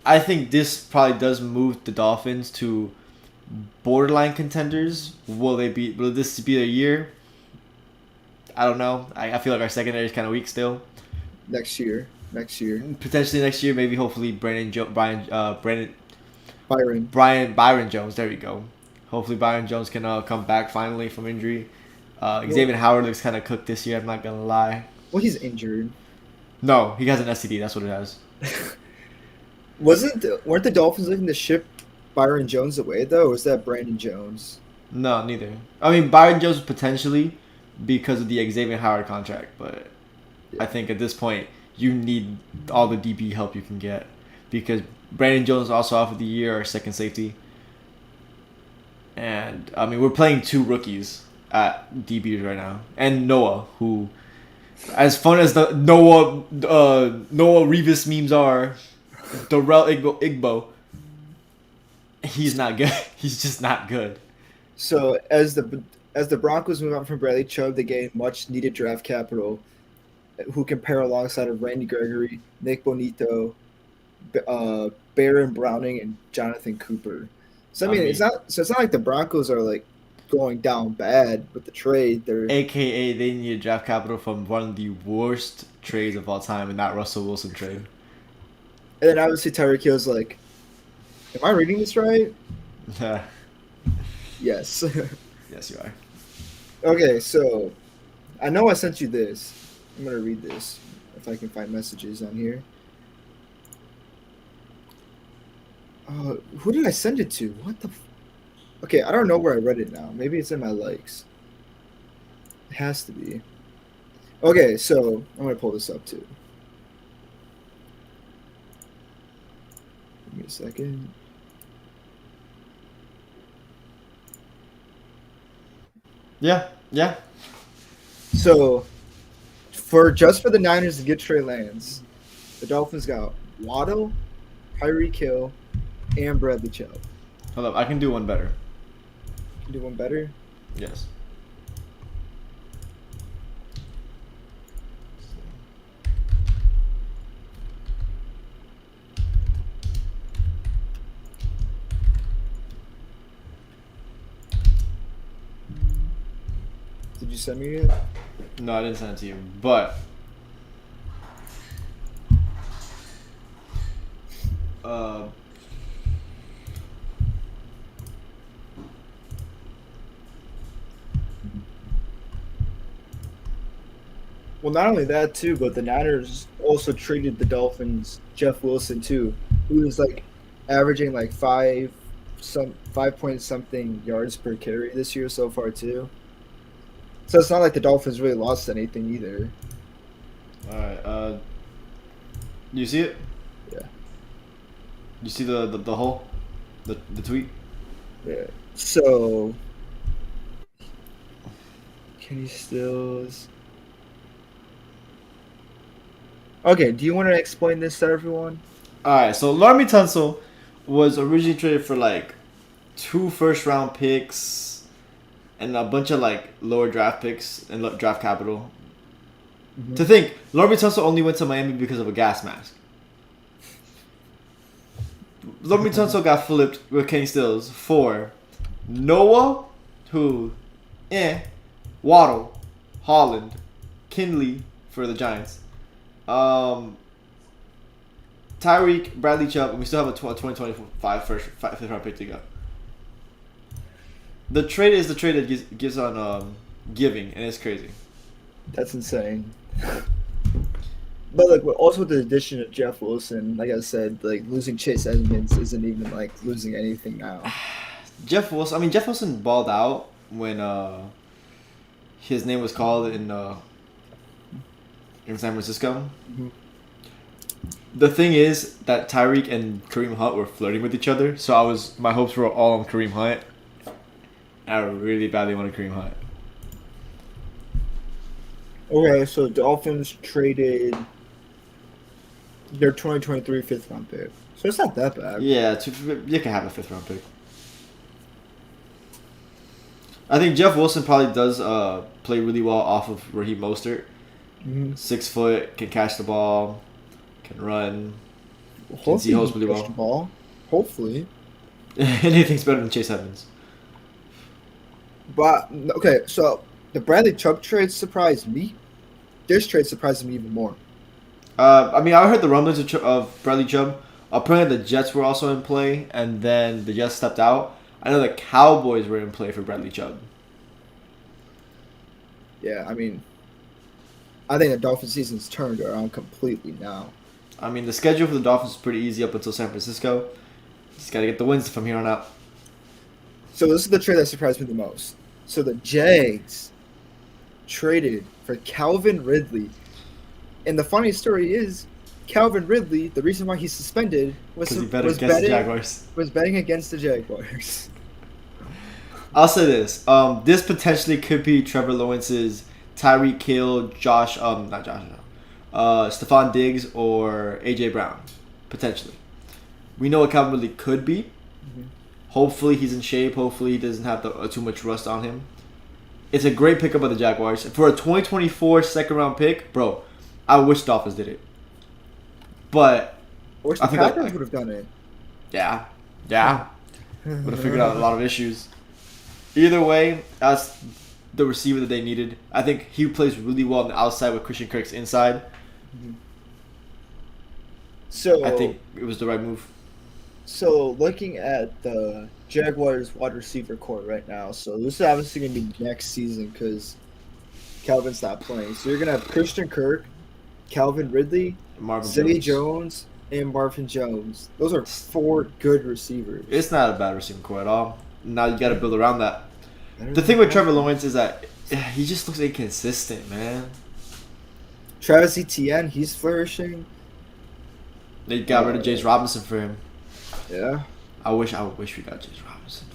I think this probably does move the Dolphins to borderline contenders. Will they be? Will this be a year? I don't know. I feel like our secondary is kind of weak still. Next year. Potentially next year, maybe hopefully Byron. Byron Jones. There we go. Hopefully Byron Jones can come back finally from injury. Xavier Howard looks kind of cooked this year. I'm not gonna lie. Well, he's injured. No, he has an STD. That's what it has. Weren't the Dolphins looking to ship Byron Jones away though, or was that Brandon Jones? No, neither. I mean, Byron Jones potentially because of the Xavier Howard contract, but I think at this point you need all the DB help you can get because Brandon Jones also off of the year, our second safety. And I mean, we're playing 2 rookies at DBs right now, and Noah, who, as fun as the Noah Revis memes are, Darrell Igbo, he's not good. He's just not good. So as the Broncos move on from Bradley Chubb, they gain much needed draft capital, who can pair alongside of Randy Gregory, Nick Bonito, Baron Browning, and Jonathan Cooper. So I mean, it's not like the Broncos are like going down bad with the trade. They're AKA they need draft capital from one of the worst trades of all time, and that Russell Wilson trade. And then obviously Tyreek Hill's like, am I reading this right? Yes. Yes, you are. Okay, so I know I sent you this. I'm gonna read this if I can find messages on here. Who did I send it to? What the? Okay, I don't know where I read it now. Maybe it's in my likes. It has to be. Okay, so I'm gonna pull this up too. Give me a second. Yeah. So, just for the Niners to get Trey Lance, the Dolphins got Waddle, Tyreek Hill, and Bradley Chubb. Hold up, I can do one better. Can you do one better? Yes. Did you send me it? No, I didn't send it to you, but Well, not only that too, but the Niners also traded the Dolphins Jeff Wilson too, who was like averaging like 5 point something yards per carry this year so far too. So it's not like the Dolphins really lost anything either. All right. You see it? Yeah. You see the whole the tweet? Yeah. So Kenny Stills. Okay, do you want to explain this to everyone? All right. So Larmy Tunsil was originally traded for like 2 first-round picks and a bunch of like lower draft picks and draft capital. Mm-hmm. To think, Larmy Tunsil only went to Miami because of a gas mask. Larmy Tunsil got flipped with Kenny Stills for Noah, Waddle, Holland, Kinley for the Giants, Tyreek, Bradley Chubb, and we still have a 2025 fifth round pick to go. The trade is the trade that gives on giving, and it's crazy. That's insane. But like, also with the addition of Jeff Wilson, like I said, like losing Chase Edmonds isn't even like losing anything now. Jeff Wilson balled out when his name was called in San Francisco. Mm-hmm. The thing is that Tyreek and Kareem Hunt were flirting with each other, so my hopes were all on Kareem Hunt. I really badly wanted Kareem Hunt. Okay, so Dolphins traded their 2023 fifth round pick, so it's not that bad. Yeah, you can have a fifth round pick. I think Jeff Wilson probably does play really well off of Raheem Mostert. Mm-hmm. 6 foot, can catch the ball, can run. Hopefully see holes really he can well. catch the ball. Hopefully. Anything's better than Chase Edmonds. But okay, so the Bradley Chubb trade surprised me. This trade surprised me even more. I heard the rumblings of Bradley Chubb. Apparently, the Jets were also in play, and then the Jets stepped out. I know the Cowboys were in play for Bradley Chubb. Yeah, I mean, I think the Dolphins season's turned around completely now. I mean, the schedule for the Dolphins is pretty easy up until San Francisco. Just got to get the wins from here on out. So this is the trade that surprised me the most. So the Jags traded for Calvin Ridley. And the funny story is, Calvin Ridley, the reason why he's suspended was Because he bet against the Jaguars. Was betting against the Jaguars. I'll say this. This potentially could be Trevor Lawrence's Tyreek Hill, Stephon Diggs, or A.J. Brown. Potentially. We know what Calvin Ridley could be. Mm-hmm. Hopefully he's in shape. Hopefully he doesn't have too much rust on him. It's a great pickup by the Jaguars. For a 2024 second round pick, bro, I wish Dolphins did it. But I wish the Packers would have done it. Yeah. Would have figured out a lot of issues. Either way, that's the receiver that they needed. I think he plays really well on the outside with Christian Kirk's inside. Mm-hmm. So I think it was the right move. So looking at the Jaguars wide receiver core right now, so this is obviously going to be next season because Calvin's not playing. So you're going to have Christian Kirk, Calvin Ridley, Zay Jones, and Marvin Jones. Those are 4 good receivers. It's not a bad receiving core at all. Now you got to build around that. The thing with Trevor Lawrence is that he just looks inconsistent, man. Travis Etienne, he's flourishing. They got rid of James Robinson for him. Yeah. I wish we got James Robinson.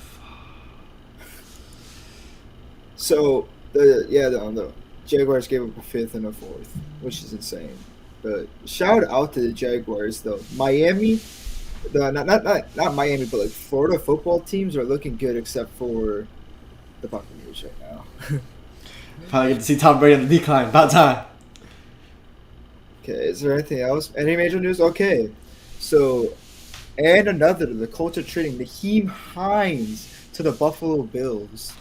So the Jaguars gave up a 5th and a 4th, which is insane. But shout out to the Jaguars though. Miami, not Miami, but like Florida football teams are looking good except for the Buccaneers right now. Probably get to see Tom Brady on the decline. About time. Okay, is there anything else? Any major news? Okay, so the Colts are trading Nyheim Hines to the Buffalo Bills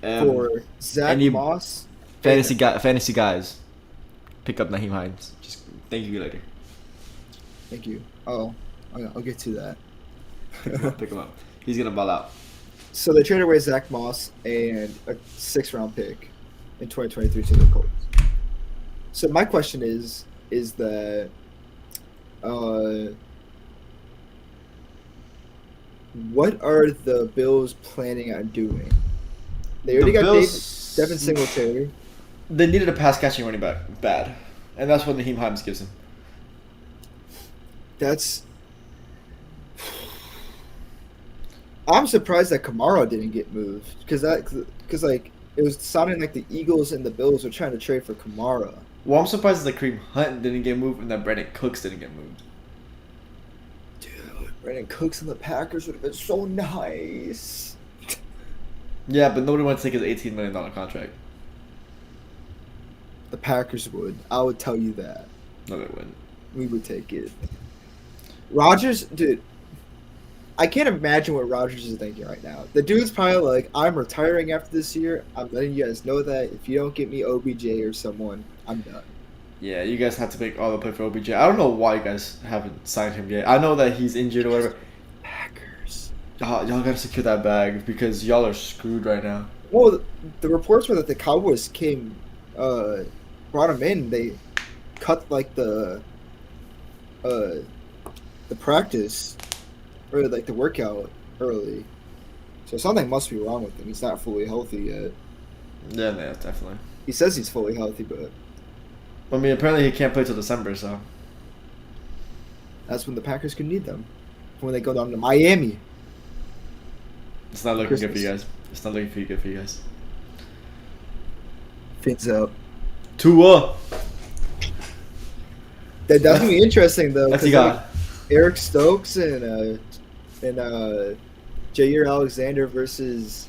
for Zach Moss. Fantasy guys, pick up Nyheim Hines. Just thank you later. Thank you. Oh, I'll get to that. Pick him up. He's gonna ball out. So they traded away Zach Moss and a 6th round pick in 2023 to the Colts. So my question is that uh, what are the Bills planning on doing? They The already got Bills, Devin Singletary. they needed a pass catching running back bad, and that's what Naheem Hines gives him. That's. I'm surprised that Kamara didn't get moved because like it was sounding like the Eagles and the Bills were trying to trade for Kamara. Well, I'm surprised that Kareem Hunt didn't get moved and that Brandon Cooks didn't get moved. Dude, Brandon Cooks and the Packers would have been so nice. Yeah, but nobody wants to take his $18 million contract. The Packers would. I would tell you that. No, they wouldn't. We would take it. Rodgers, dude. I can't imagine what Rodgers is thinking right now. The dude's probably like, I'm retiring after this year. I'm letting you guys know that if you don't get me OBJ or someone, I'm done. Yeah, you guys have to make all the play for OBJ. I don't know why you guys haven't signed him yet. I know that he's injured or whatever. Packers. Y'all gotta secure that bag because y'all are screwed right now. Well, the reports were that the Cowboys brought him in. They cut like the practice or like the workout early. So something must be wrong with him. He's not fully healthy yet. Yeah, definitely. He says he's fully healthy, but I mean, apparently he can't play till December, so. that's when the Packers could need them. When they go down to Miami. It's not looking good for Christmas. you guys. It's not looking good for you guys. Fins up. Tua! That's gonna be interesting though. That's 'cause, he like, got. Eric Stokes and Jair Alexander versus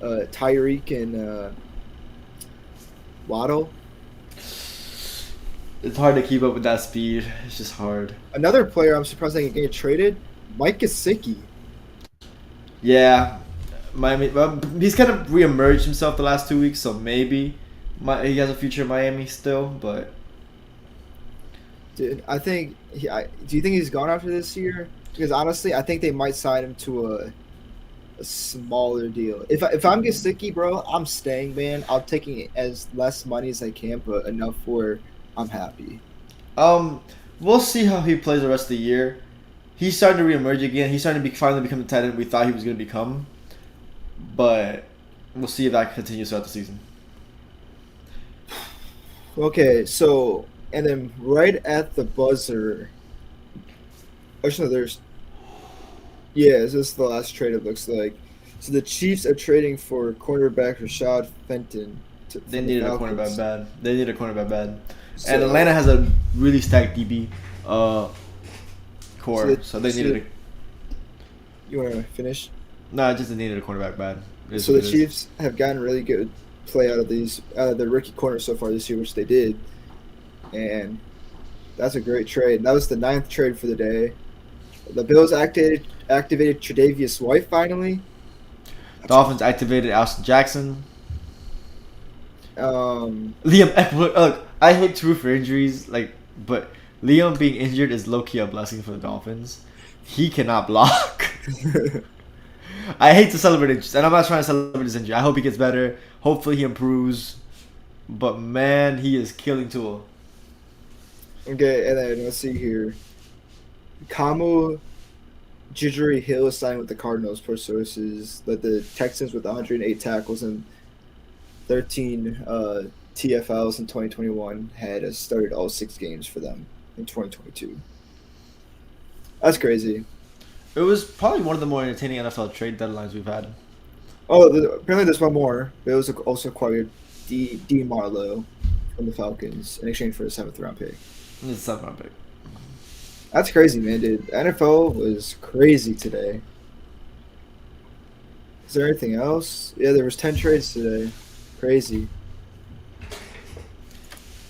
Tyreek and Waddle. It's hard to keep up with that speed. It's just hard. Another player I'm surprised they can get traded, Mike Gesicki. Yeah. Miami. Well, he's kind of reemerged himself the last 2 weeks, so maybe he has a future in Miami still, but. Dude, I think. Do you think he's gone after this year? Because honestly, I think they might sign him to a smaller deal. If I'm Gesicki, bro, I'm staying, man. I'm taking as less money as I can, but enough where I'm happy. We'll see how he plays the rest of the year. He's starting to reemerge again. He's starting to finally become the tight end we thought he was going to become. But we'll see if that continues throughout the season. Okay, so and then right at the buzzer. Actually, no, there's. Yeah, this is the last trade. It looks like. So the Chiefs are trading for cornerback Rashad Fenton. They needed a cornerback bad. They need a cornerback bad. So, And Atlanta has a really stacked DB core, so they needed You want to finish? No, just they needed a cornerback bad. So the Chiefs have gotten really good play out of the rookie corners so far this year, which they did, and that's a great trade. That was the 9th trade for the day. The Bills activated Tre'Davious White finally. Dolphins activated Austin Jackson. Um, Liam Eckler. Look, I hate to root for injuries, but Liam being injured is low key a blessing for the Dolphins. He cannot block. I hate to celebrate injuries, and I'm not trying to celebrate his injury. I hope he gets better. Hopefully he improves. But man, he is killing Tua. okay, and then let's see here. Kamu Jidri Hill is signed with the Cardinals per sources. That the Texans with 108 tackles and 13 TFLs in 2021 had started all 6 games for them in 2022. That's crazy. It was probably one of the more entertaining NFL trade deadlines we've had. Oh, apparently there's one more. Bills also acquired D Marlowe from the Falcons in exchange for a 7th round pick. It's a 7th round pick. That's crazy, man, dude. The NFL was crazy today. Is there anything else? Yeah, there was 10 trades today. Crazy.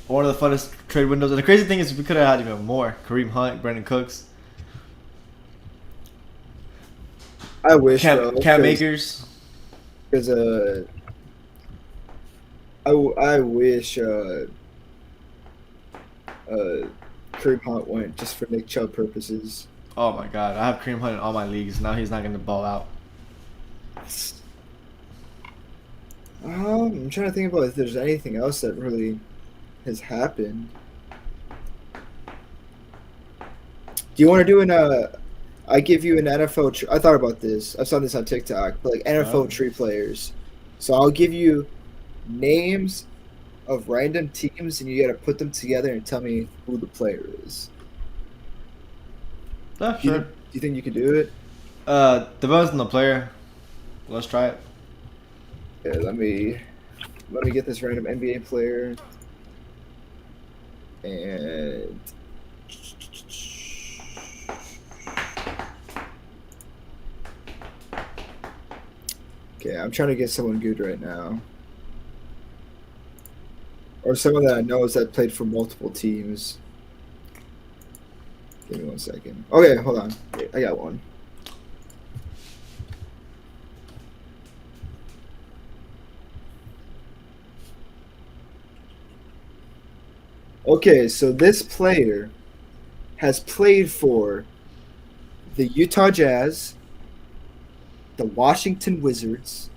One of the funnest trade windows. And the crazy thing is we could have had even more. Kareem Hunt, Brandon Cooks, I wish, Cam Akers. Because I wish Kareem Hunt went just for Nick Chubb purposes. Oh my god, I have Kareem Hunt in all my leagues. Now he's not going to ball out. I'm trying to think about if there's anything else that really has happened. Do you want to do I give you an NFL. I thought about this. I saw this on TikTok, but like NFL Oh. tree players. So I'll give you names of random teams, and you got to put them together and tell me who the player is. Yeah, Do you, sure. do you think you could do it? Depends on the player. Let's try it. Yeah, let me get this random NBA player. And okay, I'm trying to get someone good right now. Or someone that I know is that played for multiple teams. Give me 1 second. Okay, hold on. Wait, I got one. Okay, so this player has played for the Utah Jazz, the Washington Wizards,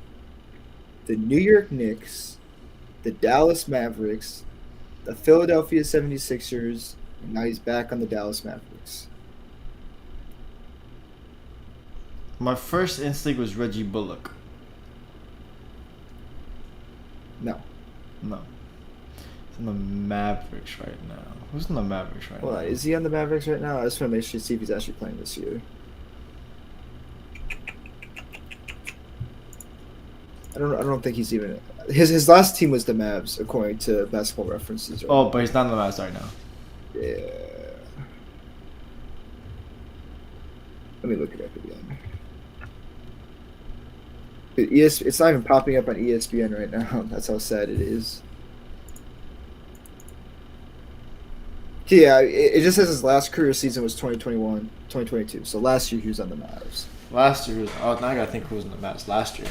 the New York Knicks, the Dallas Mavericks, the Philadelphia 76ers, and now he's back on the Dallas Mavericks. My first instinct was Reggie Bullock. No. No. He's in the Mavericks right now. Who's in the Mavericks right Hold now? on, is he on the Mavericks right now? I just want to make sure see if he's actually playing this year. I don't think he's even his last team was the Mavs, according to Basketball References. Right? Oh, but he's not in the Mavs right now. Yeah. Let me look it up again. It's not even popping up on ESPN right now. That's how sad it is. Yeah, it just says his last career season was 2021, 2022. So last year he was on the Mavs. Last year was. Oh, now I gotta think who was in the Mavs last year.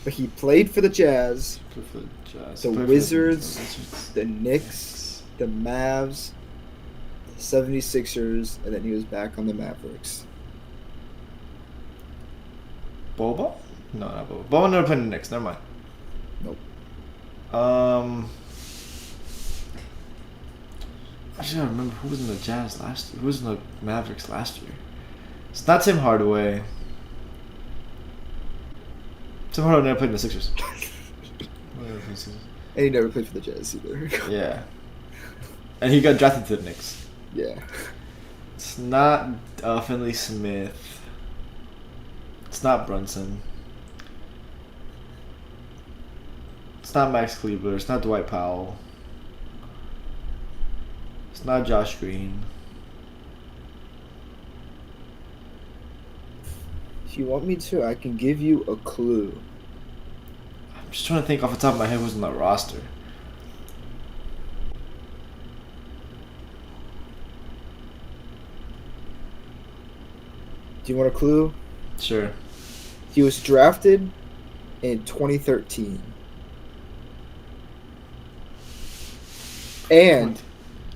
But he played for the Jazz, Played for the Jazz. the Played for Wizards, the Knicks, the Mavs, the 76ers, and then he was back on the Mavericks. Boba? No, not Boba. Boba never played in the Knicks. Never mind. Nope. I should remember who was in the Jazz last year. Who was in the Mavericks last year? It's not Tim Hardaway. Tim Hardaway never played in the Sixers. And he never played for the Jazz either. Yeah. And he got drafted to the Knicks. Yeah. It's not Finley Smith. It's not Brunson. It's not Max Kleber. It's not Dwight Powell. It's not Josh Green. If you want me to, I can give you a clue. I'm just trying to think off the top of my head who's on that roster. Do you want a clue? Sure. He was drafted in 2013. And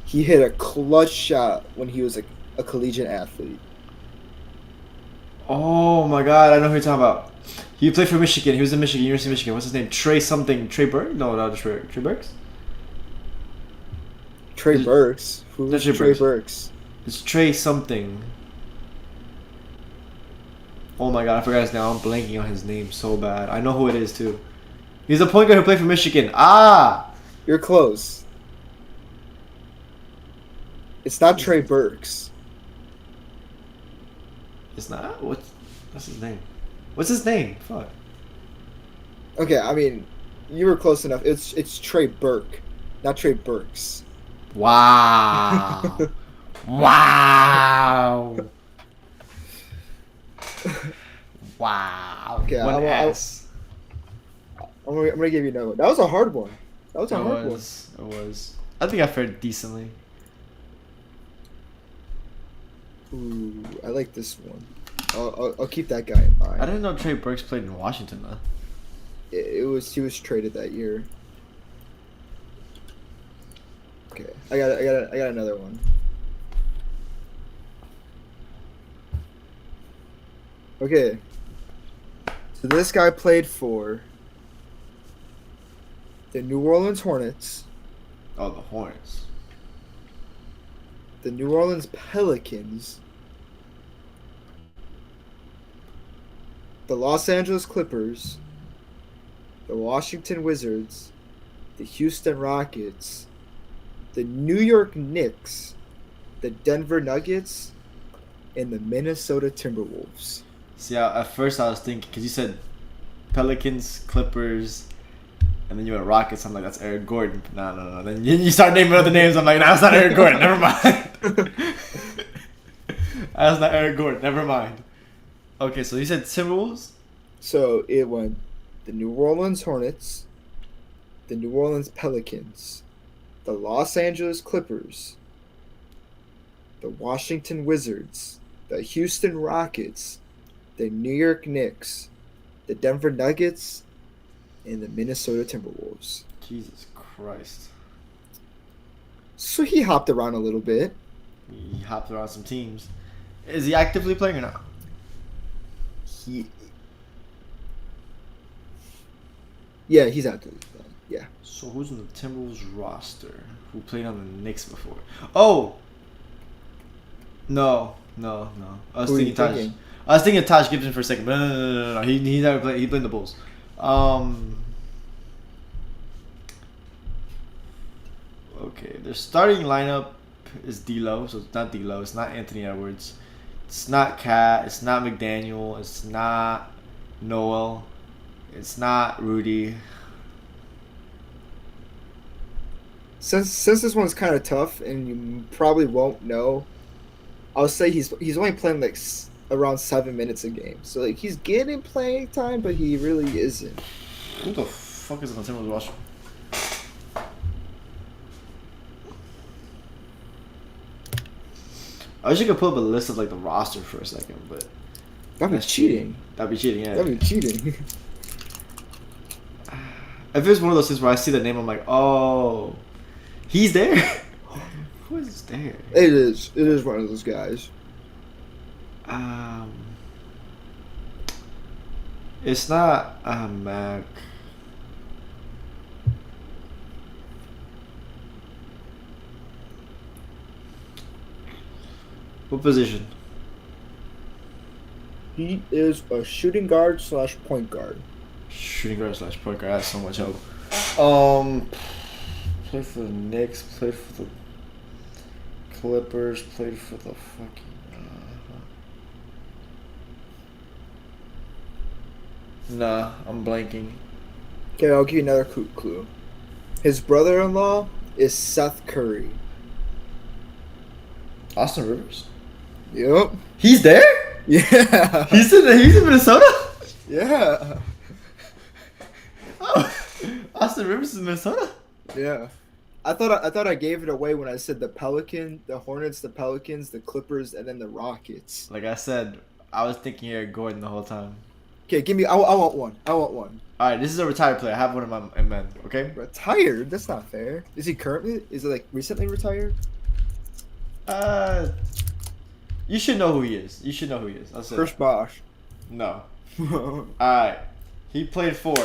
he hit a clutch shot when he was a collegiate athlete. Oh my god, I know who you're talking about. He played for Michigan. He was in Michigan, University of Michigan. What's his name? Trey something. Trey Burke? No, not Trey. Trey Burks? Trey Is- Burks. Who's That's Trey Trey Burks. Burks? It's Trey something. Oh my god, I forgot his name. I'm blanking on his name so bad. I know who it is too. He's a point guard who played for Michigan. Ah! You're close. It's not Trey Burks. It's not? What's his name? What's his name? Fuck. Okay, I mean, you were close enough. It's Trey Burke, not Trey Burks. Wow. Wow. Wow. Okay, One I'm ass. gonna give you another one. That was a hard one. That was It a hard one. was. It was. I think I fared decently. Ooh, I like this one. I'll keep that guy in mind. I didn't know Trey Burks played in Washington though. He was traded that year. Okay, I got another one. Okay, so this guy played for the New Orleans Hornets, Oh, the Hornets. the New Orleans Pelicans, the Los Angeles Clippers, the Washington Wizards, the Houston Rockets, the New York Knicks, the Denver Nuggets, and the Minnesota Timberwolves. See, at first I was thinking, because you said Pelicans, Clippers, and then you went Rockets. I'm like, that's Eric Gordon. No. Then you start naming other names. I'm like, no, it's not Eric Gordon. Never mind. That's not Eric Gordon. Never mind. Okay, so you said Timberwolves? So it went the New Orleans Hornets, the New Orleans Pelicans, the Los Angeles Clippers, the Washington Wizards, the Houston Rockets, the New York Knicks, the Denver Nuggets, and the Minnesota Timberwolves. Jesus Christ. So he hopped around a little bit. He hopped around some teams. Is he actively playing or not? He, yeah, he's actively playing. Yeah. So who's in the Timberwolves roster who played on the Knicks before? Oh! No. I was Who are you thinking Taj. thinking? I was thinking Taj Gibson for a second, but no. He never played. He played in the Bulls. Okay, their starting lineup is D'Lo, so it's not D'Lo. It's not Anthony Edwards. It's not Cat. It's not McDaniel. It's not Noel. It's not Rudy. Since this one's kind of tough and you probably won't know, I'll say he's only playing like around 7 minutes a game. So like he's getting playing time, but he really isn't. Who the fuck is on the Timberwolves roster? I wish you could pull up a list of like the roster for a second, but That'd be that's cheating. That'd be cheating, yeah. That'd be cheating. If it's one of those things where I see the name, I'm like, oh, he's there. Who is there? It is. It is one of those guys. It's not Mac. What position? He is a shooting guard / point guard. Shooting guard / point guard. That's so much help. Played for the Knicks. Played for the Clippers. Played for the fucking. Nah, I'm blanking. Okay, I'll give you another clue. His brother-in-law is Seth Curry. Austin Rivers. Yep. He's there. Yeah. He's in Minnesota. Yeah. Oh, Austin Rivers is in Minnesota. Yeah. I thought I gave it away when I said the Hornets, the Pelicans, the Clippers, and then the Rockets. Like I said, I was thinking Eric Gordon the whole time. Okay, give me. I want one. All right, this is a retired player. I have one in mind. Okay. Retired? That's not fair. Is he currently? Is it like recently retired? You should know who he is. I'll say Chris that. Bosh. No. All right, he played for.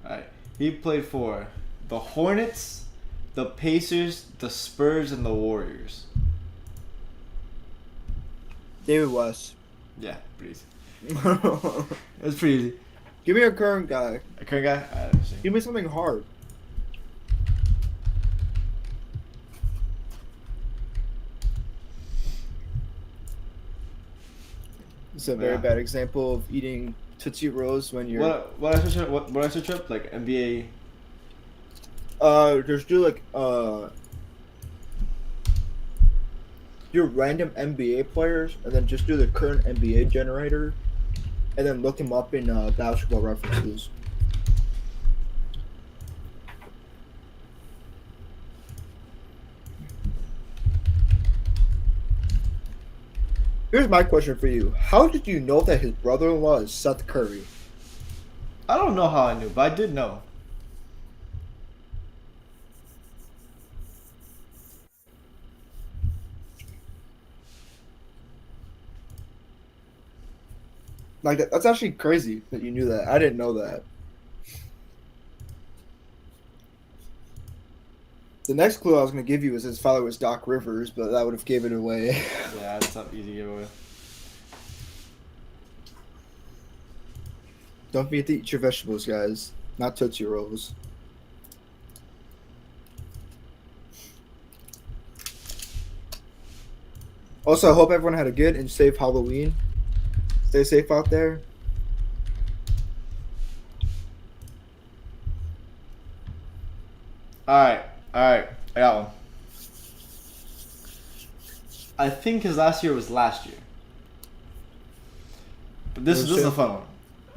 Alright, he played for the Hornets, the Pacers, the Spurs, and the Warriors. David West. Yeah, pretty easy. Give It's pretty easy. me a current guy. A current guy? Let me see. Give me something hard. It's a very Yeah. bad example of eating Tootsie Rolls when you're. What I search up? Like NBA. Just do like do random NBA players and then just do the current NBA generator, and then look them up in basketball references. Here's my question for you: how did you know that his brother-in-law is Seth Curry? I don't know how I knew, but I did know. Like that's actually crazy that you knew that. I didn't know that. The next clue I was going to give you was his father was Doc Rivers, but that would have given it away. Yeah, that's not easy giveaway. Don't forget to eat your vegetables, guys. Not Tootsie Rolls. Also, I hope everyone had a good and safe Halloween. Stay safe out there. Alright, I got one. I think his last year was last year. But this is a fun one.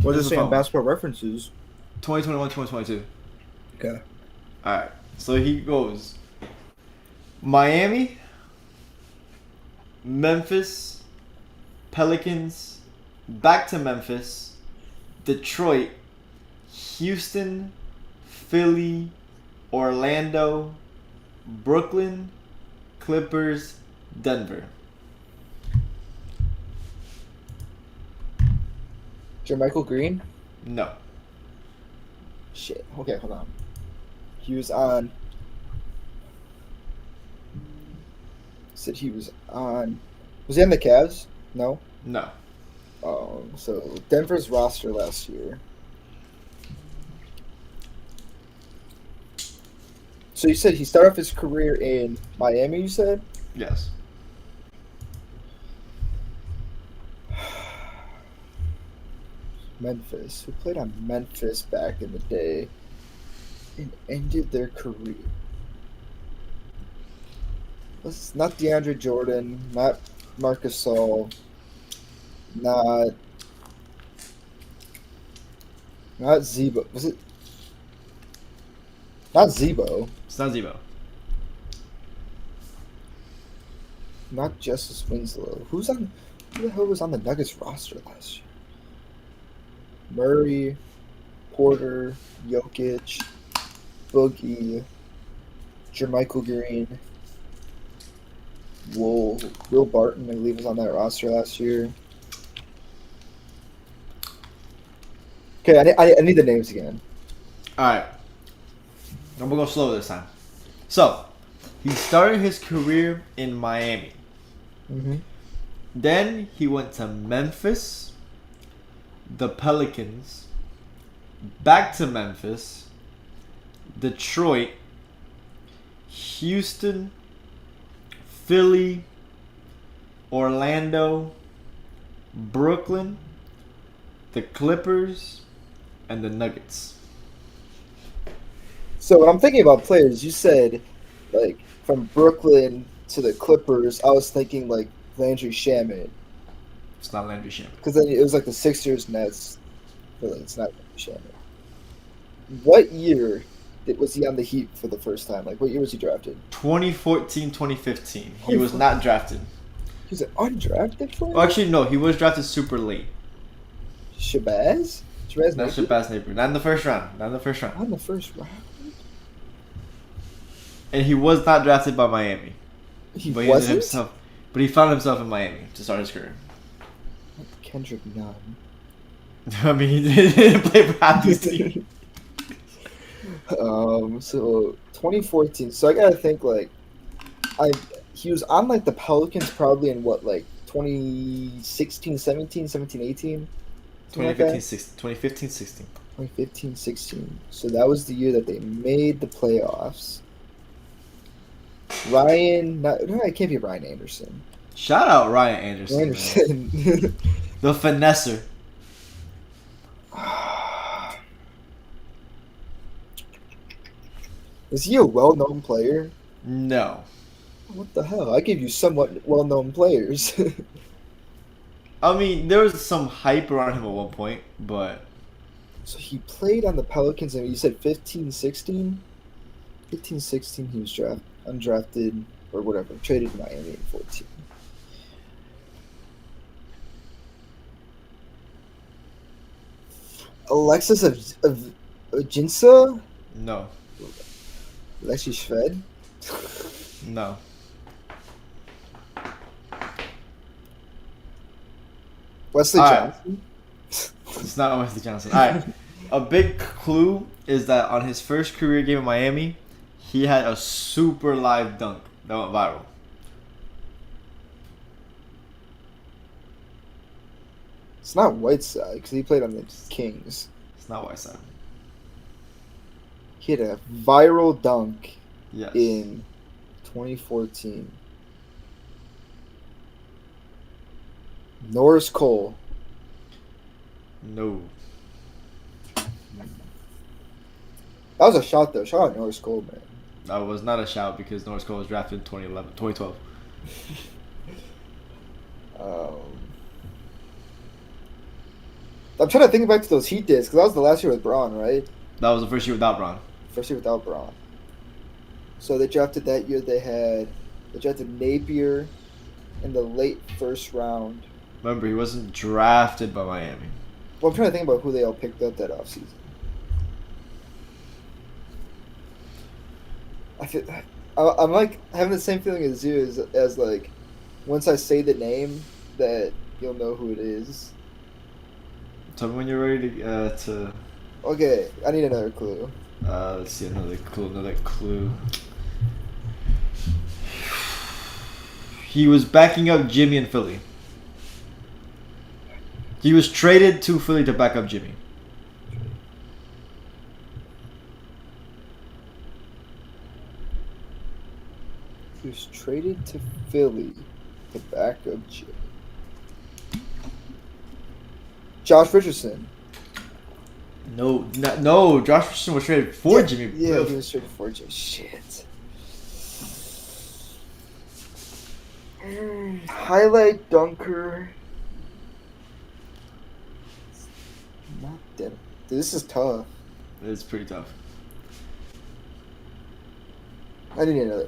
What This does is it say a on fun one. basketball references? 2021, 2022. Okay. Alright, so he goes Miami, Memphis, Pelicans, back to Memphis, Detroit, Houston, Philly, Orlando, Brooklyn, Clippers, Denver. Jermichael Green? No. Shit. Okay, hold on. He was on. Said he was on. Was he on the Cavs? No. No. So Denver's roster last year. So you said he started off his career in Miami. You said. Yes. Memphis. Who played on Memphis back in the day and ended their career? This is not DeAndre Jordan, not Marcus Gasol, not Zebo. Was it not Zebo? It's not Zebo. Not Justice Winslow. Who the hell was on the Nuggets roster last year? Murray, Porter, Jokic, Boogie, Jermichael Green, Will Barton, I believe, was on that roster last year. Okay, I need the names again. Alright. I'm gonna go slow this time. So, he started his career in Miami. Mm-hmm. Then he went to Memphis, the Pelicans, back to Memphis, Detroit, Houston, Philly, Orlando, Brooklyn, the Clippers, and the Nuggets. So when I'm thinking about players, you said like from Brooklyn to the Clippers. I was thinking like Landry Shamet It's not Landry Shamet. because then it was like the Sixers Nets. But like, it's not Landry Shamet. What year was he on the Heat for the first time? Like what year was he drafted? 2014, 2015. He was not drafted. He was an undrafted player. Well, actually, no. He was drafted super late. Shabazz? Not Napier? Shabazz Napier. Not in the first round. Not in the first round. On the first round? And he was not drafted by Miami. He But he ended wasn't? himself. But he found himself in Miami to start his career. Kendrick Nunn. I mean, he didn't play for half these teams. So 2014. So I gotta think like, he was on like the Pelicans probably in what like 2016, 17, 17, 18? Something like 2015, that? 16. 2015, 16. 2015, 16. So that was the year that they made the playoffs. No, it can't be Ryan Anderson. Shout out Ryan Anderson. Man. Anderson. The finesser. Is he a well-known player? No. What the hell? I gave you somewhat well-known players. I mean, there was some hype around him at one point, but So he played on the Pelicans, and you said 15, 16? 15, 16, he was undrafted, or whatever, traded to Miami in 14. Alexis of Ajinça? no. Alexi Shved? No. Wesley All right. Johnson? It's not Wesley Johnson. All right. A big clue is that on his first career game in Miami, he had a super live dunk that went viral. It's not Whiteside because he played on the Kings. It's not Whiteside. He had a viral dunk Yes. in 2014. Norris Cole. No. That was a shot though. Shout out Norris Cole, man. That was not a shout because Norris Cole was drafted in 2012. I'm trying to think back to those Heat days because that was the last year with Braun, right? That was the first year without Braun. First year without Braun. So they drafted that year. They drafted Napier in the late first round. Remember, he wasn't drafted by Miami. Well, I'm trying to think about who they all picked up that offseason. I'm like having the same feeling as you as like once I say the name that you'll know who it is. Tell me when you're ready to. Okay, I need another clue. Let's see another clue. He was backing up Jimmy in Philly. He was traded to Philly to back up Jimmy. He was traded to Philly to back up Jimmy. Josh Richardson. No. Josh Richardson was traded for Jimmy. Yeah, he was traded for Jimmy. Shit. Highlight dunker. Not that. Dude, this is tough. It's pretty tough. I need another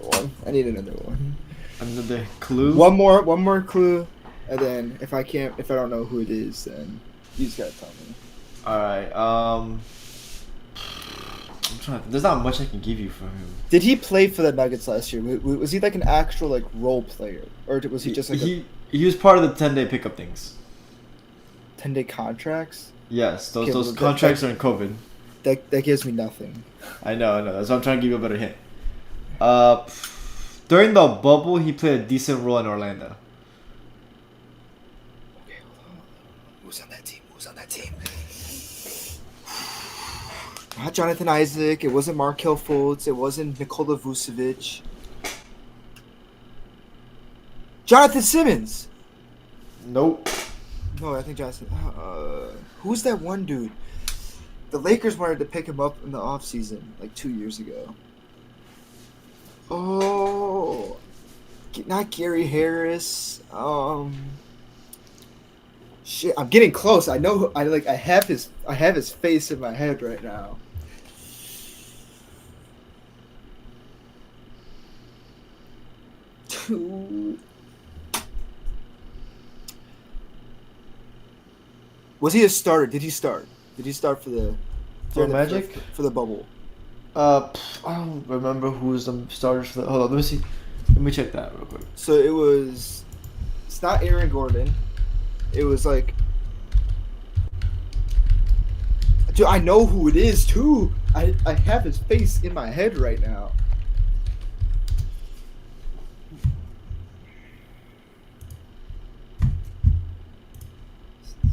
one. Another clue. One more clue, and then if I don't know who it is, then you just gotta tell me. All right. I'm trying. There's not much I can give you for him. Did he play for the Nuggets last year? Was he like an actual like role player, or was he just like he was part of the 10-day pickup things. 10-day contracts? Yes, Okay, those well, contracts are in COVID. That gives me nothing. I know. That's why I'm trying to give you a better hint. During the bubble, he played a decent role in Orlando. Okay, hold on. Who's on that team? Not Jonathan Isaac. It wasn't Markelle Fultz. It wasn't Nikola Vucevic. Jonathan Simmons. Nope. No, I think Jonathan. Who's that one dude? The Lakers wanted to pick him up in the offseason, like 2 years ago. Oh, not Gary Harris. Shit, I'm getting close. I know. I have his face in my head right now. Was he a starter? Did he start? Did he start for the Magic? for the bubble? I don't remember who was the starters for the. Hold on, let me see. Let me check that real quick. So it's not Aaron Gordon. It was like, dude, I know who it is too. I have his face in my head right now.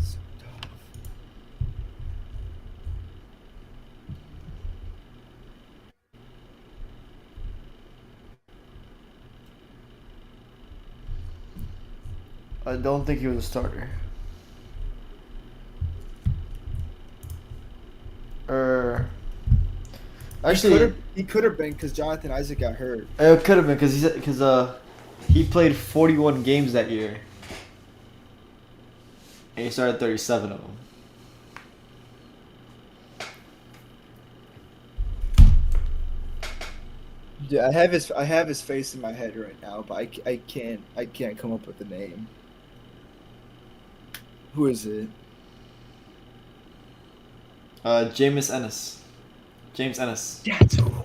So tough. I don't think he was a starter. Actually, he could have been because Jonathan Isaac got hurt. it could have been because he played 41 games that year, and he started 37 of them. Dude, I have his face in my head right now, but I can't come up with the name. Who is it? James Ennis. James Ennis. That's who it was.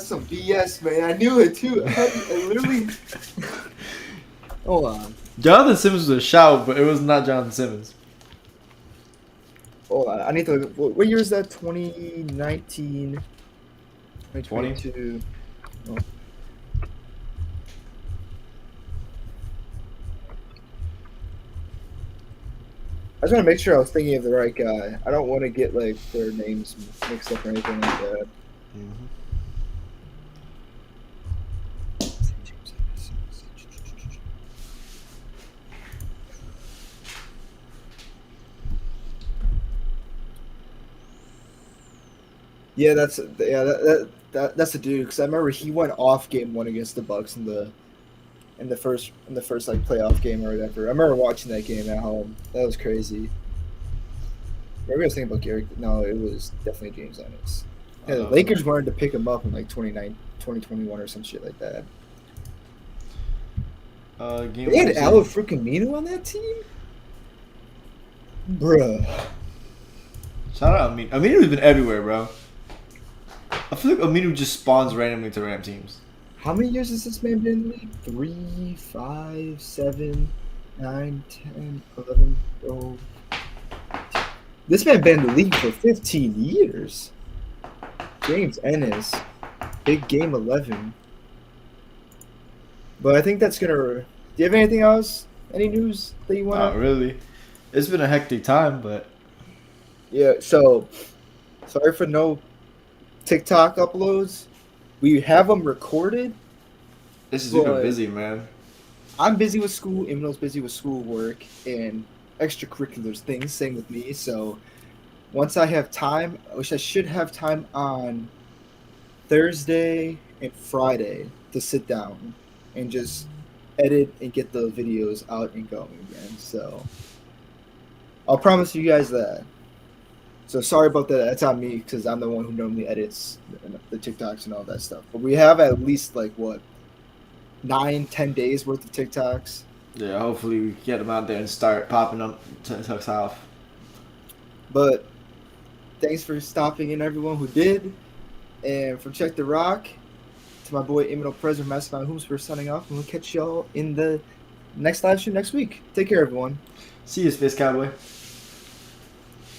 that's some BS, man. I knew it too. I literally. Hold on. Jonathan Simmons was a shout, but it was not Jonathan Simmons. Hold on. I need to look. What year is that? 2019, 20? 2022. Oh. I just want to make sure I was thinking of the right guy. I don't want to get like their names mixed up or anything like that. Mm-hmm. Yeah, that's the dude. Because I remember he went off game one against the Bucks in the first like playoff game or whatever. I remember watching that game at home. That was crazy. What were you guys thinking about Garrett? No, it was definitely James Ennis. Yeah, the Lakers wanted to pick him up in like 2021 or some shit like that. Game They had one, Al freaking Minu on that team? Bruh. Shout out Aminu. Aminu's been everywhere, bro. I feel like Aminu just spawns randomly to Ram teams. How many years has this man been in the league? 3, 5, 7, 9, 10, 11, 12. This man been in the league for 15 years. James Ennis. Big game 11. But I think that's going to... Do you have anything else? Any news that you want Not really. It's been a hectic time, but... Yeah, so... Sorry for no TikTok uploads. We have them recorded. This is super busy, man. I'm busy with school. Emil's busy with schoolwork and extracurriculars things. Same with me. So once I have time, which I should have time on Thursday and Friday to sit down and just edit and get the videos out and going again. So I'll promise you guys that. So sorry about that. That's on me because I'm the one who normally edits the TikToks and all that stuff. But we have at least 9-10 days worth of TikToks. Yeah, hopefully we get them out there and start popping up TikToks off. But thanks for stopping in, everyone who did. And from Check the Rock to my boy Emil President, Master Hoops, we're signing off. And we'll catch y'all in the next live stream next week. Take care, everyone. See you, Space Cowboy.